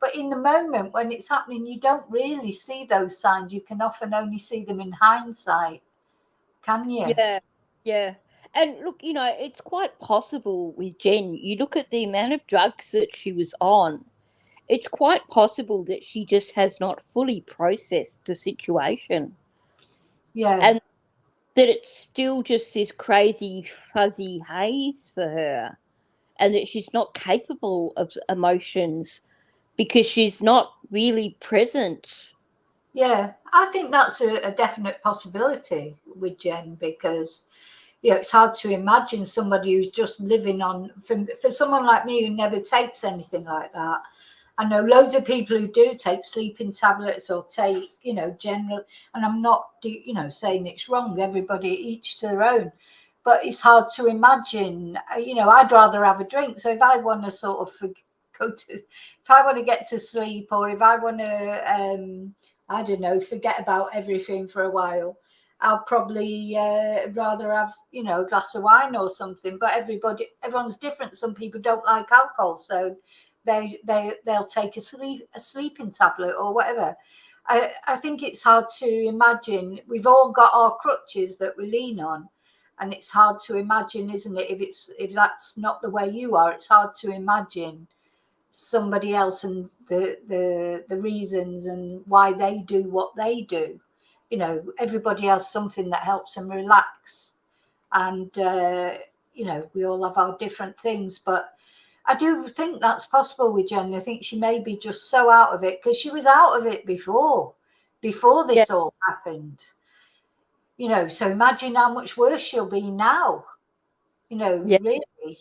but in the moment when it's happening, you don't really see those signs. You can often only see them in hindsight, can you? Yeah. And look, you know, it's quite possible with Jen, you look at the amount of drugs that she was on, it's quite possible that she just has not fully processed the situation. Yeah. And that it's still just this crazy fuzzy haze for her, and that she's not capable of emotions because she's not really present. Yeah, I think that's a definite possibility with Jen, because you know, it's hard to imagine somebody who's just living on, for someone like me who never takes anything like that. I know loads of people who do take sleeping tablets or take, you know, general, and I'm not, you know, saying it's wrong, everybody each to their own, but it's hard to imagine, you know, I'd rather have a drink. So if I want to sort of if I want to get to sleep, or if I want to, I don't know, forget about everything for a while, I'll probably rather have, you know, a glass of wine or something. But everyone's different. Some people don't like alcohol, so they'll take a sleeping tablet or whatever. I think it's hard to imagine. We've all got our crutches that we lean on, and it's hard to imagine, isn't it? If that's not the way you are, it's hard to imagine somebody else and the reasons and why they do what they do. You know, everybody has something that helps them relax, and you know, we all have our different things. But I do think that's possible with Jen. I think she may be just so out of it, because she was out of it before this all happened. You know, so imagine how much worse she'll be now. You know, really.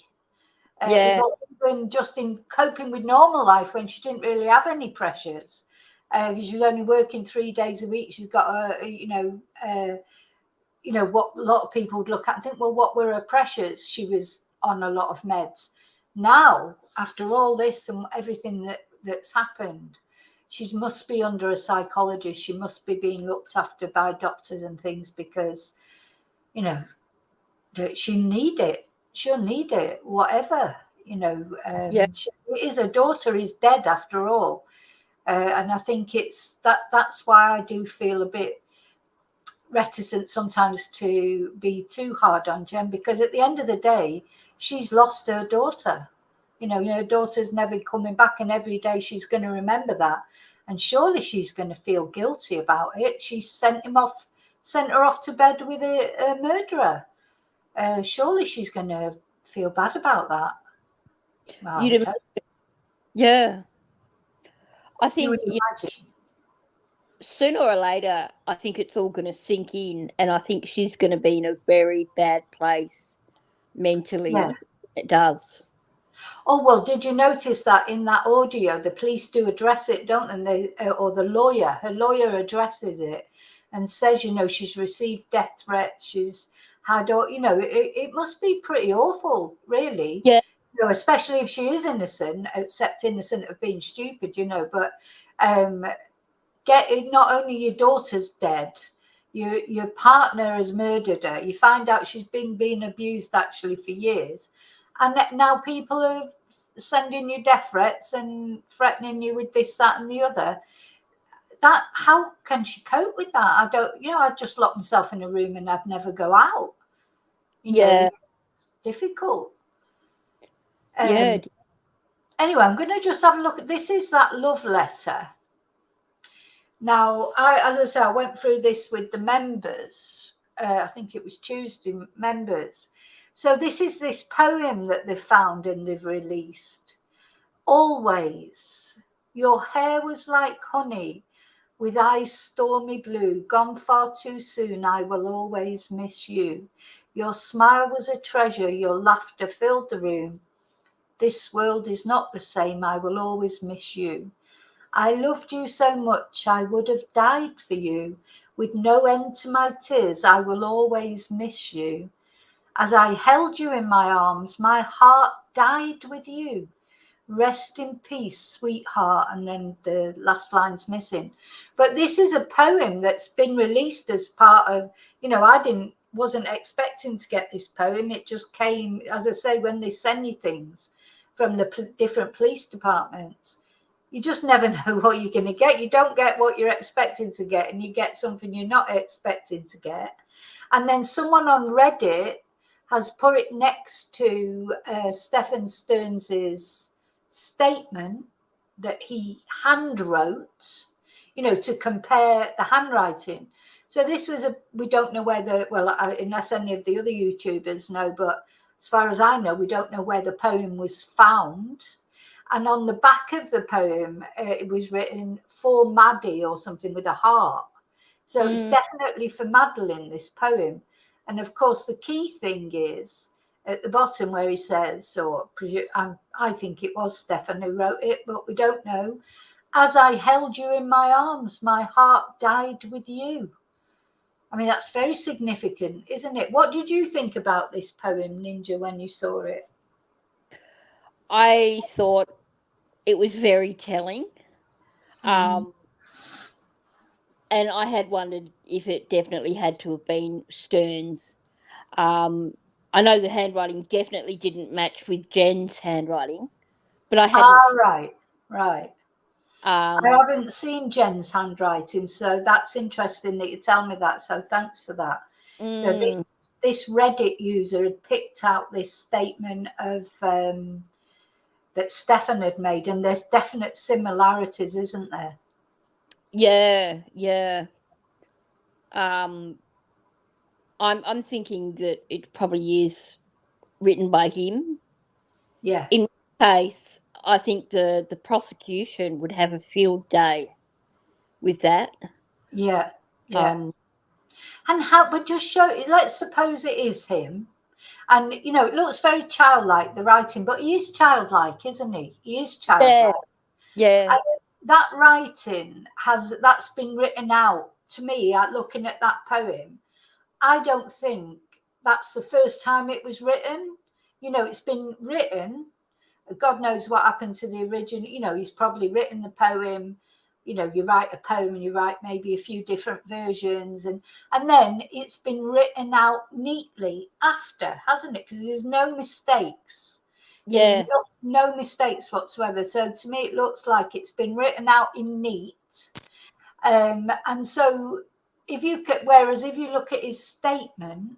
Yeah. Even just in coping with normal life when she didn't really have any pressures. She was only working 3 days a week. She's got what a lot of people would look at and think, well, what were her pressures? She was on a lot of meds. Now, after all this and everything that's happened, she must be under a psychologist. She must be being looked after by doctors and things because, she need it. She'll need it, whatever, Yeah. her daughter is dead after all. And I think it's that's why I do feel a bit reticent sometimes to be too hard on Jen, because at the end of the day, she's lost her daughter. Her daughter's never coming back, and every day she's going to remember that. And surely she's going to feel guilty about it. She sent her off to bed with a murderer. Surely she's going to feel bad about that. Well, yeah. I think you would imagine. Sooner or later, I think it's all going to sink in, and I think she's going to be in a very bad place mentally. Yeah. It does. Oh, well, did you notice that in that audio, the police do address it, don't they? Or her lawyer addresses it and says, she's received death threats. She's had, it must be pretty awful, really. Yeah. Especially if she is innocent, except innocent of being stupid, but not only your daughter's dead, your partner has murdered her. You find out she's been being abused actually for years. And now people are sending you death threats and threatening you with this, that, and the other. How can she cope with that? I don't, I'd just lock myself in a room and I'd never go out. Difficult. Anyway, I'm going to just have a look at this. Is that love letter? Now, as I say, I went through this with the members. I think it was Tuesday, members. So this is this poem that they've found and they've released. Always, your hair was like honey, with eyes stormy blue, gone far too soon, I will always miss you. Your smile was a treasure, your laughter filled the room. This world is not the same, I will always miss you. I loved you so much, I would have died for you. With no end to my tears, I will always miss you. As I held you in my arms, my heart died with you. Rest in peace, sweetheart. And then the last line's missing. But this is a poem that's been released as part of, I wasn't expecting to get this poem. It just came, as I say, when they send you things from the different police departments. You just never know what you're going to get. You don't get what you're expecting to get, and you get something you're not expecting to get. And then someone on Reddit has put it next to Stephen Stearns's statement that he hand wrote, to compare the handwriting. So this was we don't know whether, unless any of the other YouTubers know, but as far as I know, we don't know where the poem was found. And on the back of the poem, it was written for Maddie or something with a heart. So it's definitely for Madeleine, this poem. And of course, the key thing is at the bottom where he says, I think it was Stefan who wrote it, but we don't know. As I held you in my arms, my heart died with you. I mean, that's very significant, isn't it? What did you think about this poem, Ninja, when you saw it? I thought it was very telling. And I had wondered if it definitely had to have been Stearns. I know the handwriting definitely didn't match with Jen's handwriting, but I hadn't. Right. I haven't seen Jen's handwriting, so that's interesting that you tell me that. So thanks for that. So this Reddit user had picked out this statement of that Stefan had made, and there's definite similarities, isn't there? Yeah. I'm thinking that it probably is written by him. Yeah. In which case, I think the prosecution would have a field day with that. Yeah. And how? But just show. Let's suppose it is him. And, you know, it looks very childlike, the writing, but he is childlike, isn't he? He is childlike. Yeah. And that writing that's been written out to me, looking at that poem. I don't think that's the first time it was written. You know, it's been written. God knows what happened to the original. You know, he's probably written the poem. You know, you write a poem and you write maybe a few different versions, and then it's been written out neatly after, hasn't it? Because there's no mistakes. Yeah. There's no mistakes whatsoever. So to me, it looks like it's been written out in neat. And so whereas if you look at his statement,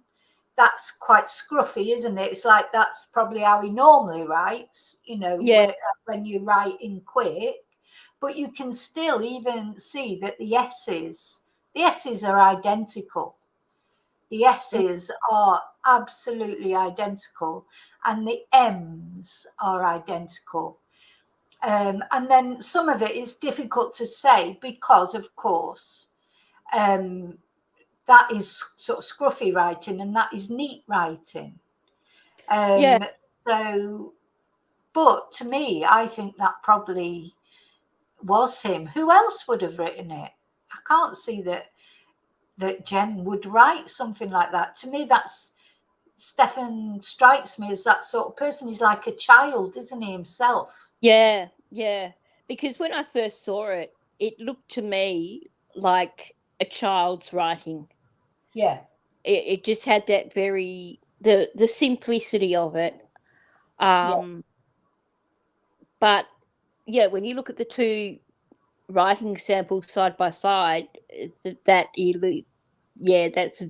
that's quite scruffy, isn't it? It's like that's probably how he normally writes, you know, when you write in quick. But you can still even see that the S's are identical. The S's are absolutely identical, and the M's are identical. And then some of it is difficult to say because, of course, that is sort of scruffy writing and that is neat writing. So, but to me, I think that probably was him. Who else would have written it? I can't see that Jenn would write something like that. To me, Stefan strikes me as that sort of person. He's like a child, isn't he, himself? Yeah. Because when I first saw it, it looked to me like a child's writing. Yeah. It just had that the simplicity of it. But yeah, when you look at the two writing samples side by side, that's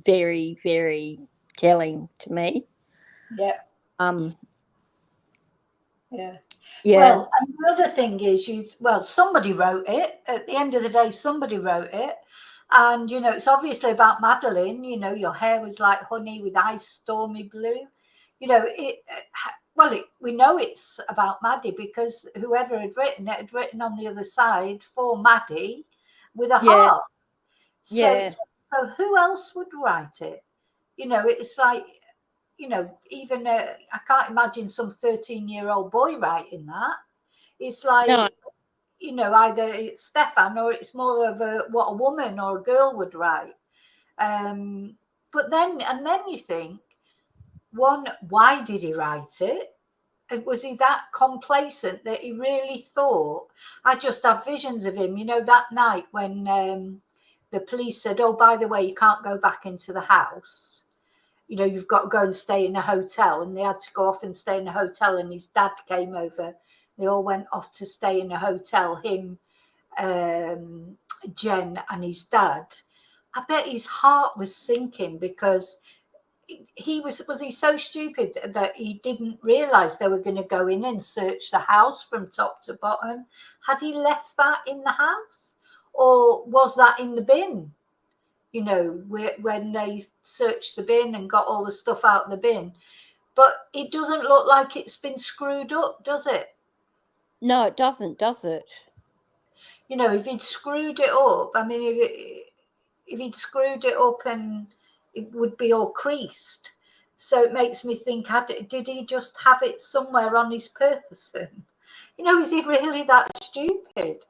very, very telling to me. Yeah. Yeah. Well, and the other thing is, somebody wrote it. At the end of the day, somebody wrote it. And, you know, it's obviously about Madeleine. You know, your hair was like honey with eyes stormy blue. You know, we know it's about Maddie because whoever had written it had written on the other side for Maddie with a heart. So who else would write it? You know, it's like, you know, even I can't imagine some 13-year-old boy writing that. It's like, you know, either it's Stefan or it's more of what a woman or a girl would write. But then you think, why did he write it? Was he that complacent that he really thought? I just have visions of him, you know, that night when the police said, oh, by the way, you can't go back into the house. You know, you've got to go and stay in a hotel. And they had to go off and stay in a hotel. And his dad came over. They all went off to stay in a hotel, him, Jenn and his dad. I bet his heart was sinking because was he so stupid that he didn't realize they were going to go in and search the house from top to bottom? Had he left that in the house, or was that in the bin? You know, when they searched the bin and got all the stuff out of the bin. But it doesn't look like it's been screwed up, does it? No, it doesn't, does it? You know, if he'd screwed it up, I mean, if he'd screwed it up and it would be all creased. So it makes me think, did he just have it somewhere on his person? You know, is he really that stupid?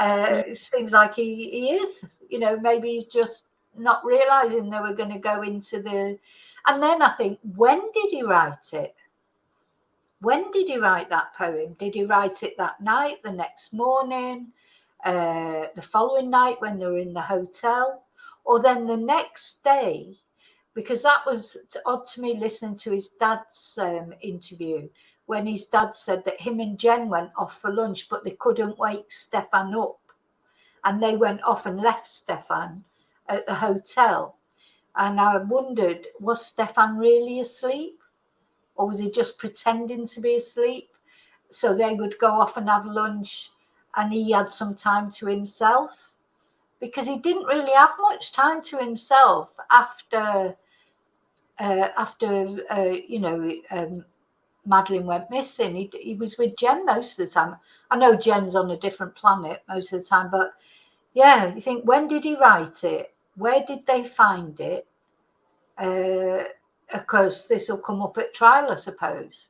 It seems like he is. You know, maybe he's just not realizing they were going to go into the... And then I think, when did he write it? When did he write that poem? Did he write it that night, the next morning, the following night when they were in the hotel, or then the next day? Because that was odd to me, listening to his dad's interview, when his dad said that him and Jenn went off for lunch, but they couldn't wake Stefan up. And they went off and left Stefan at the hotel. And I wondered, was Stefan really asleep? Or was he just pretending to be asleep? So they would go off and have lunch and he had some time to himself. Because he didn't really have much time to himself after Madeleine went missing. He was with Jenn most of the time. I know Jen's on a different planet most of the time, but yeah, you think, when did he write it? Where did they find it? of course, this will come up at trial, I suppose.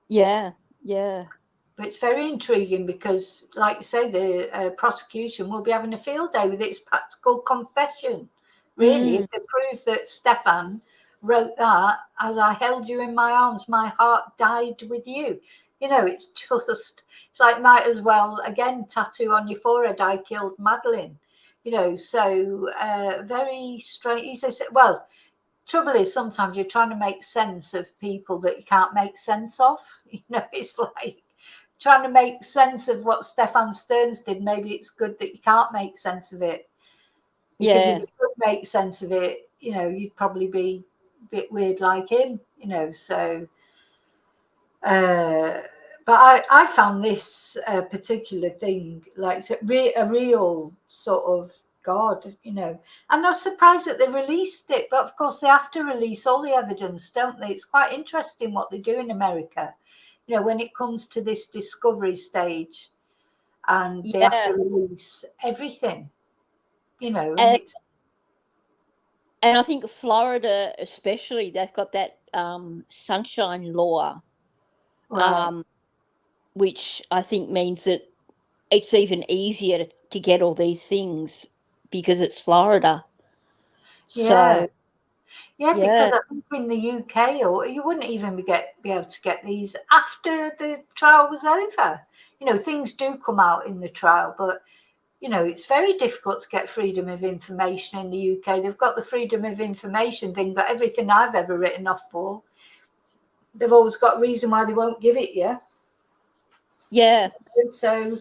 Yeah. But it's very intriguing because, like you say, the prosecution will be having a field day with its practical confession. Really, to prove that Stefan wrote that, as I held you in my arms, my heart died with you. It's just, it's like, might as well, again, tattoo on your forehead, I killed Madeleine. So very strange. He says, well, trouble is sometimes you're trying to make sense of people that you can't make sense of. It's like trying to make sense of what Stefan Stearns did. Maybe it's good that you can't make sense of it. Because if you could make sense of it, you'd probably be a bit weird like him, so. But I found this particular thing like a real sort of God, and I was surprised that they released it. But of course, they have to release all the evidence, don't they? It's quite interesting what they do in America, when it comes to this discovery stage, and they have to release everything, And I think Florida, especially, they've got that sunshine law, right. Which I think means that it's even easier to get all these things because it's Florida. Yeah. So, Because I think in the UK, or you wouldn't even be able to get these after the trial was over. Things do come out in the trial, but it's very difficult to get freedom of information in the UK. They've got the freedom of information thing, but everything I've ever written off for, they've always got a reason why they won't give it you. Yeah. So,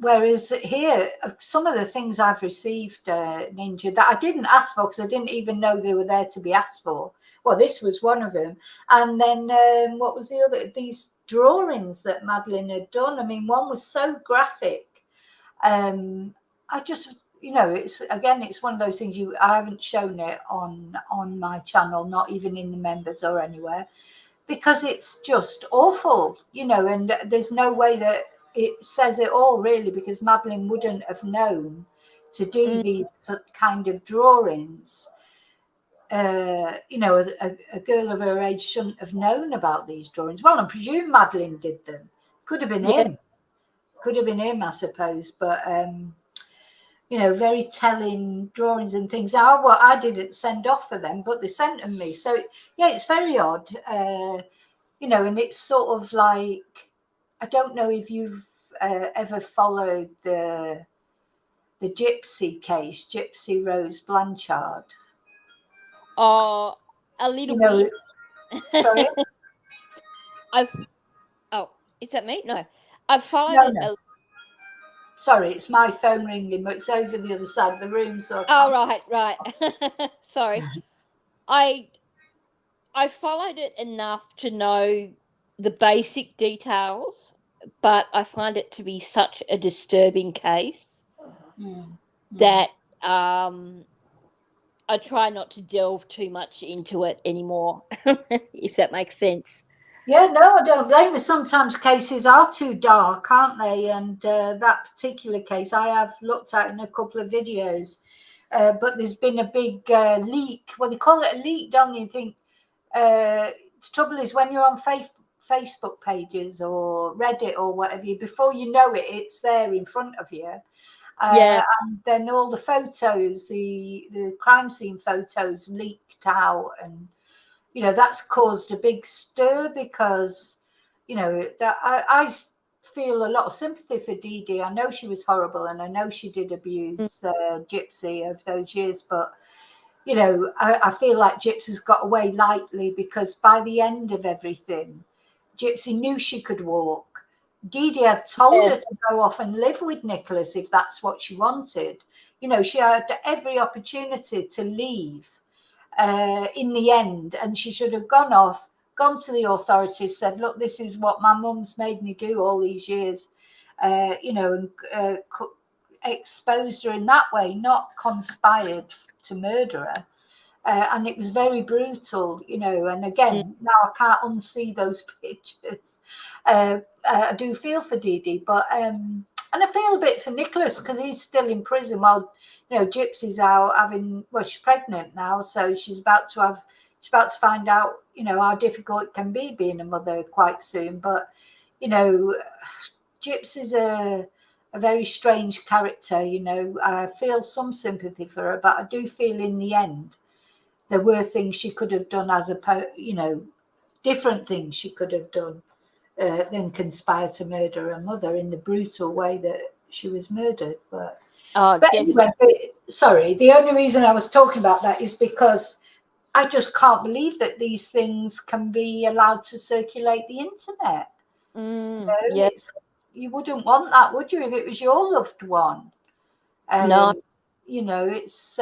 whereas here, some of the things I've received, Ninja, that I didn't ask for because I didn't even know they were there to be asked for. Well, this was one of them. And then what was the other? These drawings that Madeleine had done. I mean, one was so graphic. I just, it's one of those things I haven't shown it on my channel, not even in the members or anywhere, because it's just awful, and there's no way that it says it all really, because Madeleine wouldn't have known to do these kind of drawings. A girl of her age shouldn't have known about these drawings. Well, I presume Madeleine did them. Could have been him. Could have been him, I suppose. But very telling drawings and things. Now, what I didn't send off for them, but they sent them me. So it's very odd. And it's sort of like, I don't know if you've ever followed the Gypsy case, Gypsy Rose Blanchard. A little bit. Sorry? Is that me? No. I've followed it. Sorry, it's my phone ringing, but it's over the other side of the room. So right. Sorry. I followed it enough to know the basic details, but I find it to be such a disturbing case that I try not to delve too much into it anymore, if that makes sense. Yeah, no, I don't blame you. Sometimes cases are too dark, aren't they? And that particular case I have looked at in a couple of videos, but there's been a big leak. Well, they call it a leak, don't you? Think the trouble is when you're on Facebook pages or Reddit or whatever, before you know it, it's there in front of you. And then all the photos, the crime scene photos leaked out, and that's caused a big stir because that I feel a lot of sympathy for Dee Dee. I know she was horrible, and I know she did abuse Gypsy of those years, but I feel like Gypsy's got away lightly, because by the end of everything, Gypsy knew she could walk. Dee Dee had told her to go off and live with Nicholas if that's what she wanted. She had every opportunity to leave in the end, and she should have gone to the authorities, said, look, this is what my mum's made me do all these years, and exposed her in that way, not conspired to murder her. And it was very brutal, and again, now I can't unsee those pictures. I do feel for Dee Dee, but And I feel a bit for Nicholas because he's still in prison while, you know, Gypsy's out having, well, she's pregnant now, so she's about to find out, you know, how difficult it can be being a mother quite soon. But, you know, Gypsy's a very strange character, you know. I feel some sympathy for her, but I do feel in the end there were things she could have done you know, different things she could have done than conspire to murder her mother in the brutal way that she was murdered. But anyway, sorry, the only reason I was talking about that is because I just can't believe that these things can be allowed to circulate the internet. You know, you wouldn't want that, would you, if it was your loved one? No. You know, it's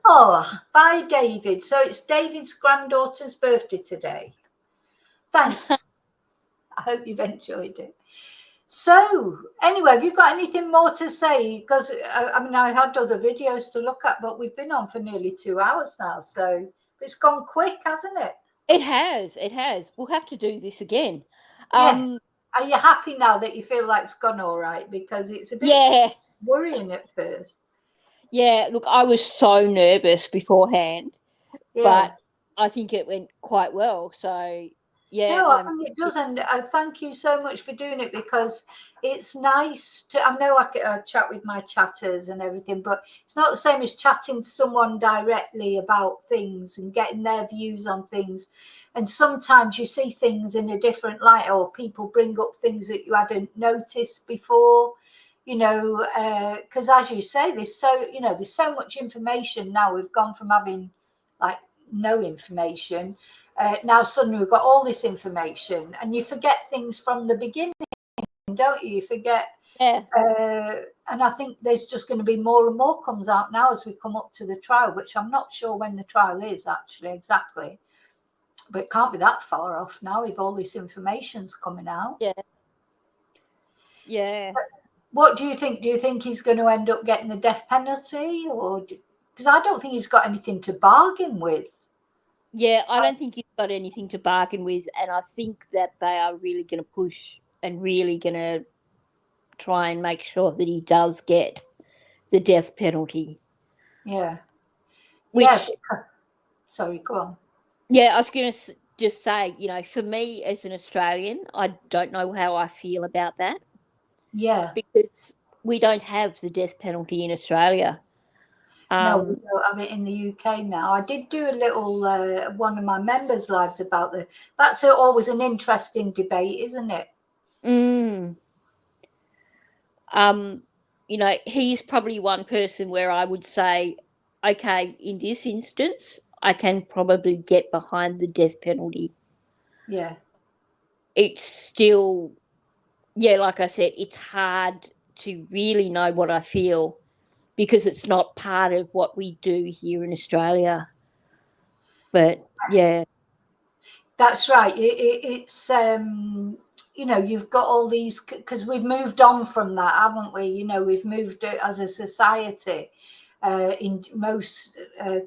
oh, bye, David. So it's David's granddaughter's birthday today. Thanks. I hope you've enjoyed it. So anyway, have you got anything more to say? Because I mean, I had other videos to look at, but we've been on for nearly 2 hours now, so it's gone quick, hasn't it? It has. We'll have to do this again. Yeah. Are you happy now that you feel like it's gone all right? Because it's a bit worrying at first. Yeah, look, I was so nervous beforehand, but I think it went quite well. So, yeah. No, I think it does. And I thank you so much for doing it, because it's nice to, I know I can chat with my chatters and everything, but it's not the same as chatting to someone directly about things and getting their views on things. And sometimes you see things in a different light, or people bring up things that you hadn't noticed before. You know, because as you say, there's so much information now. We've gone from having like no information. Now suddenly we've got all this information, and you forget things from the beginning, don't you? You forget. And I think there's just going to be more and more comes out now as we come up to the trial, which I'm not sure when the trial is actually exactly, but it can't be that far off now if all this information's coming out. But what do you think? Do you think he's going to end up getting the death penalty, or because I don't think he's got anything to bargain with? Yeah, I don't think he's got anything to bargain with, and I think that they are really going to push and really going to try and make sure that he does get the death penalty. Yeah. Sorry, go on. Yeah, I was going to just say, you know, for me as an Australian, I don't know how I feel about that. Yeah. Because we don't have the death penalty in Australia. No, we don't have it in the UK now. I did do a little, one of my members' lives about that's always an interesting debate, isn't it? You know, he's probably one person where I would say, okay, in this instance, I can probably get behind the death penalty. Yeah. It's still, like I said, it's hard to really know what I feel because it's not part of what we do here in Australia. But, yeah. That's right. It's, you know, you've got all these, because we've moved on from that, haven't we? You know, we've moved as a society. In most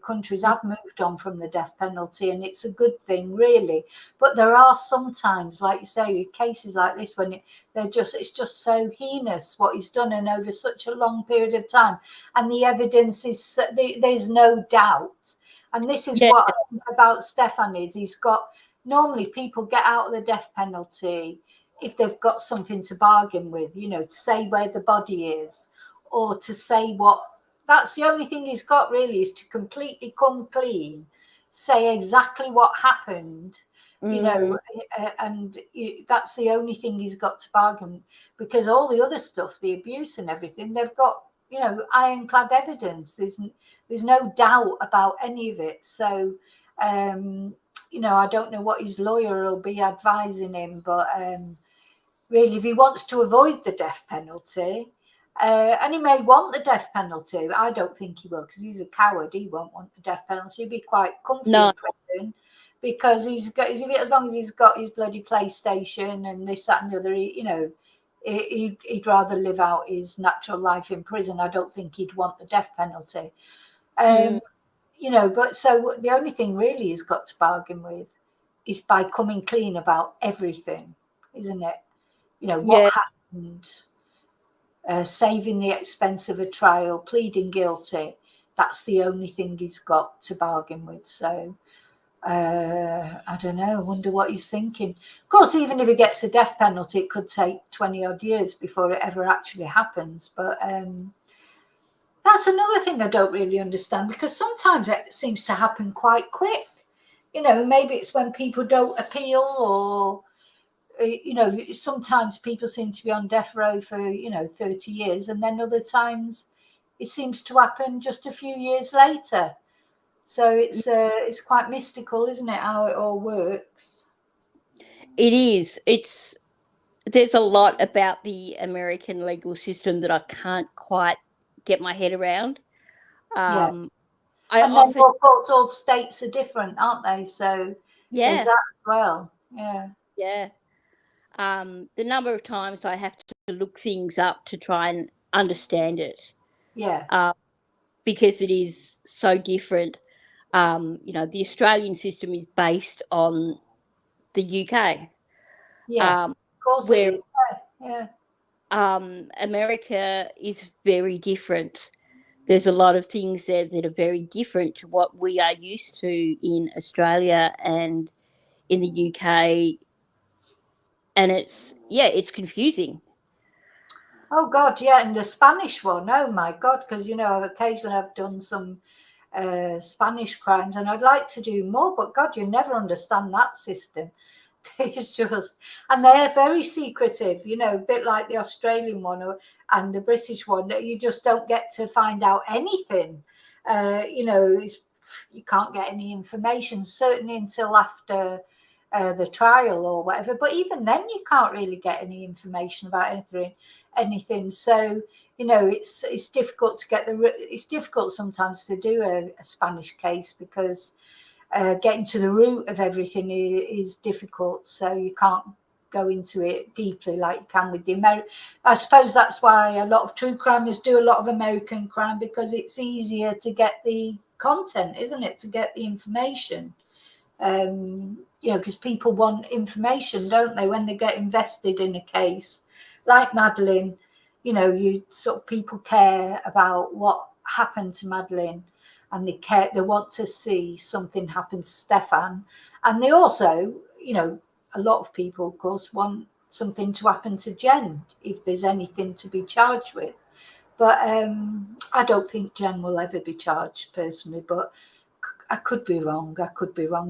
countries have moved on from the death penalty, and it's a good thing, really. But there are sometimes, like you say, cases like this when it's just so heinous what he's done, and over such a long period of time, and the evidence is there's no doubt. And this is what I think about Stefan is he's got. Normally, people get out of the death penalty if they've got something to bargain with, you know, to say where the body is, or to say what. That's the only thing he's got, really, is to completely come clean, say exactly what happened, you know, and that's the only thing he's got to bargain, because all the other stuff, the abuse and everything, they've got, you know, ironclad evidence. There's no doubt about any of it. So, you know, I don't know what his lawyer will be advising him, but really, if he wants to avoid the death penalty, and he may want the death penalty. I don't think he will, because he's a coward. He won't want the death penalty. He'll be quite comfy in prison, because as long as he's got his bloody PlayStation and this, that, and the other, you know, he'd rather live out his natural life in prison. I don't think he'd want the death penalty. You know, but so the only thing really he's got to bargain with is by coming clean about everything, isn't it? You know, Yeah. what happened, saving the expense of a trial, pleading guilty. That's the only thing he's got to bargain with. So I don't know. I wonder what he's thinking. Of course, even if he gets a death penalty, it could take 20 odd years before it ever actually happens. But that's another thing I don't really understand, because sometimes it seems to happen quite quick. You know, maybe it's when people don't appeal, or you know, sometimes people seem to be on death row for 30 years, and then other times it seems to happen just a few years later. So it's quite mystical, isn't it, how it all works? It is. There's a lot about the American legal system that I can't quite get my head around. Yeah. I And then, of course, all states are different, aren't they? So there's that as well. Yeah. Yeah. The number of times I have to look things up to try and understand it. Yeah. Because it is so different. The Australian system is based on the UK. Yeah. Of course it is. Yeah. America is very different. There's a lot of things there that are very different to what we are used to in Australia and in the UK. And it's confusing. Oh God, yeah, and the Spanish one. Oh my God, because occasionally I've done some Spanish crimes, and I'd like to do more, but God, you never understand that system. It's just, and they're very secretive, a bit like the Australian one and the British one, that you just don't get to find out anything. You can't get any information, certainly until after the trial or whatever. But even then, you can't really get any information about anything. So it's difficult to get it's difficult sometimes to do a Spanish case, because getting to the root of everything is difficult. So you can't go into it deeply like you can with the American. I suppose that's why a lot of true crimers do a lot of American crime, because it's easier to get the content, isn't it, to get the information. Because people want information, don't they, when they get invested in a case like Madeleine. People care about what happened to Madeleine, and they want to see something happen to Stefan, and they also, a lot of people, of course, want something to happen to Jenn if there's anything to be charged with. But I don't think Jenn will ever be charged personally, but I could be wrong.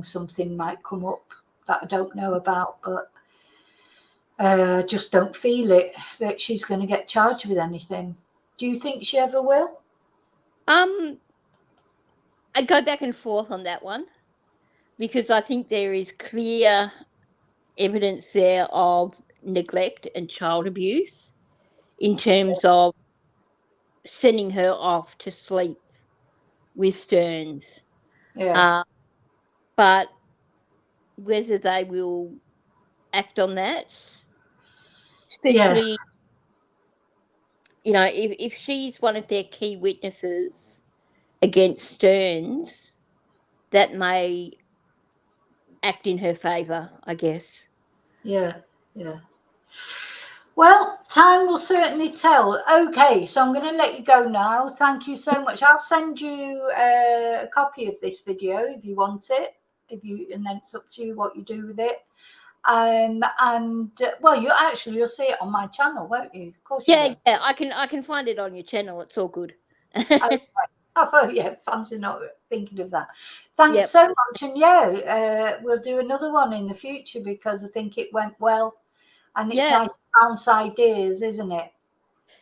Something might come up that I don't know about, but just don't feel it that she's going to get charged with anything. Do you think she ever will? I go back and forth on that one, because I think there is clear evidence there of neglect and child abuse in terms of sending her off to sleep with Stearns. Yeah. But whether they will act on that, especially, if she's one of their key witnesses against Stearns, that may act in her favour, I guess. Yeah. Well, time will certainly tell. Okay, so I'm going to let you go now. Thank you so much. I'll send you a copy of this video if you want it. And then it's up to you what you do with it. Well, you'll see it on my channel, won't you? Of course. Yeah. I can find it on your channel. It's all good. Okay. Oh yeah, fancy not thinking of that. Thanks so much, and we'll do another one in the future, because I think it went well, and it's nice to bounce ideas, isn't it?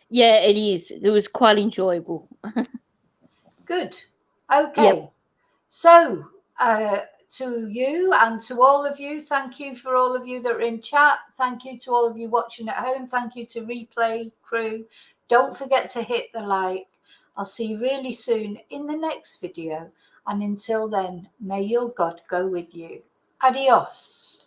Yeah, it is. It was quite enjoyable. Good. Okay. So to you and to all of you, thank you for all of you that are in chat. Thank you to all of you watching at home. Thank you to Replay crew. Don't forget to hit the like. I'll see you really soon in the next video. And until then, may your God go with you. Adios.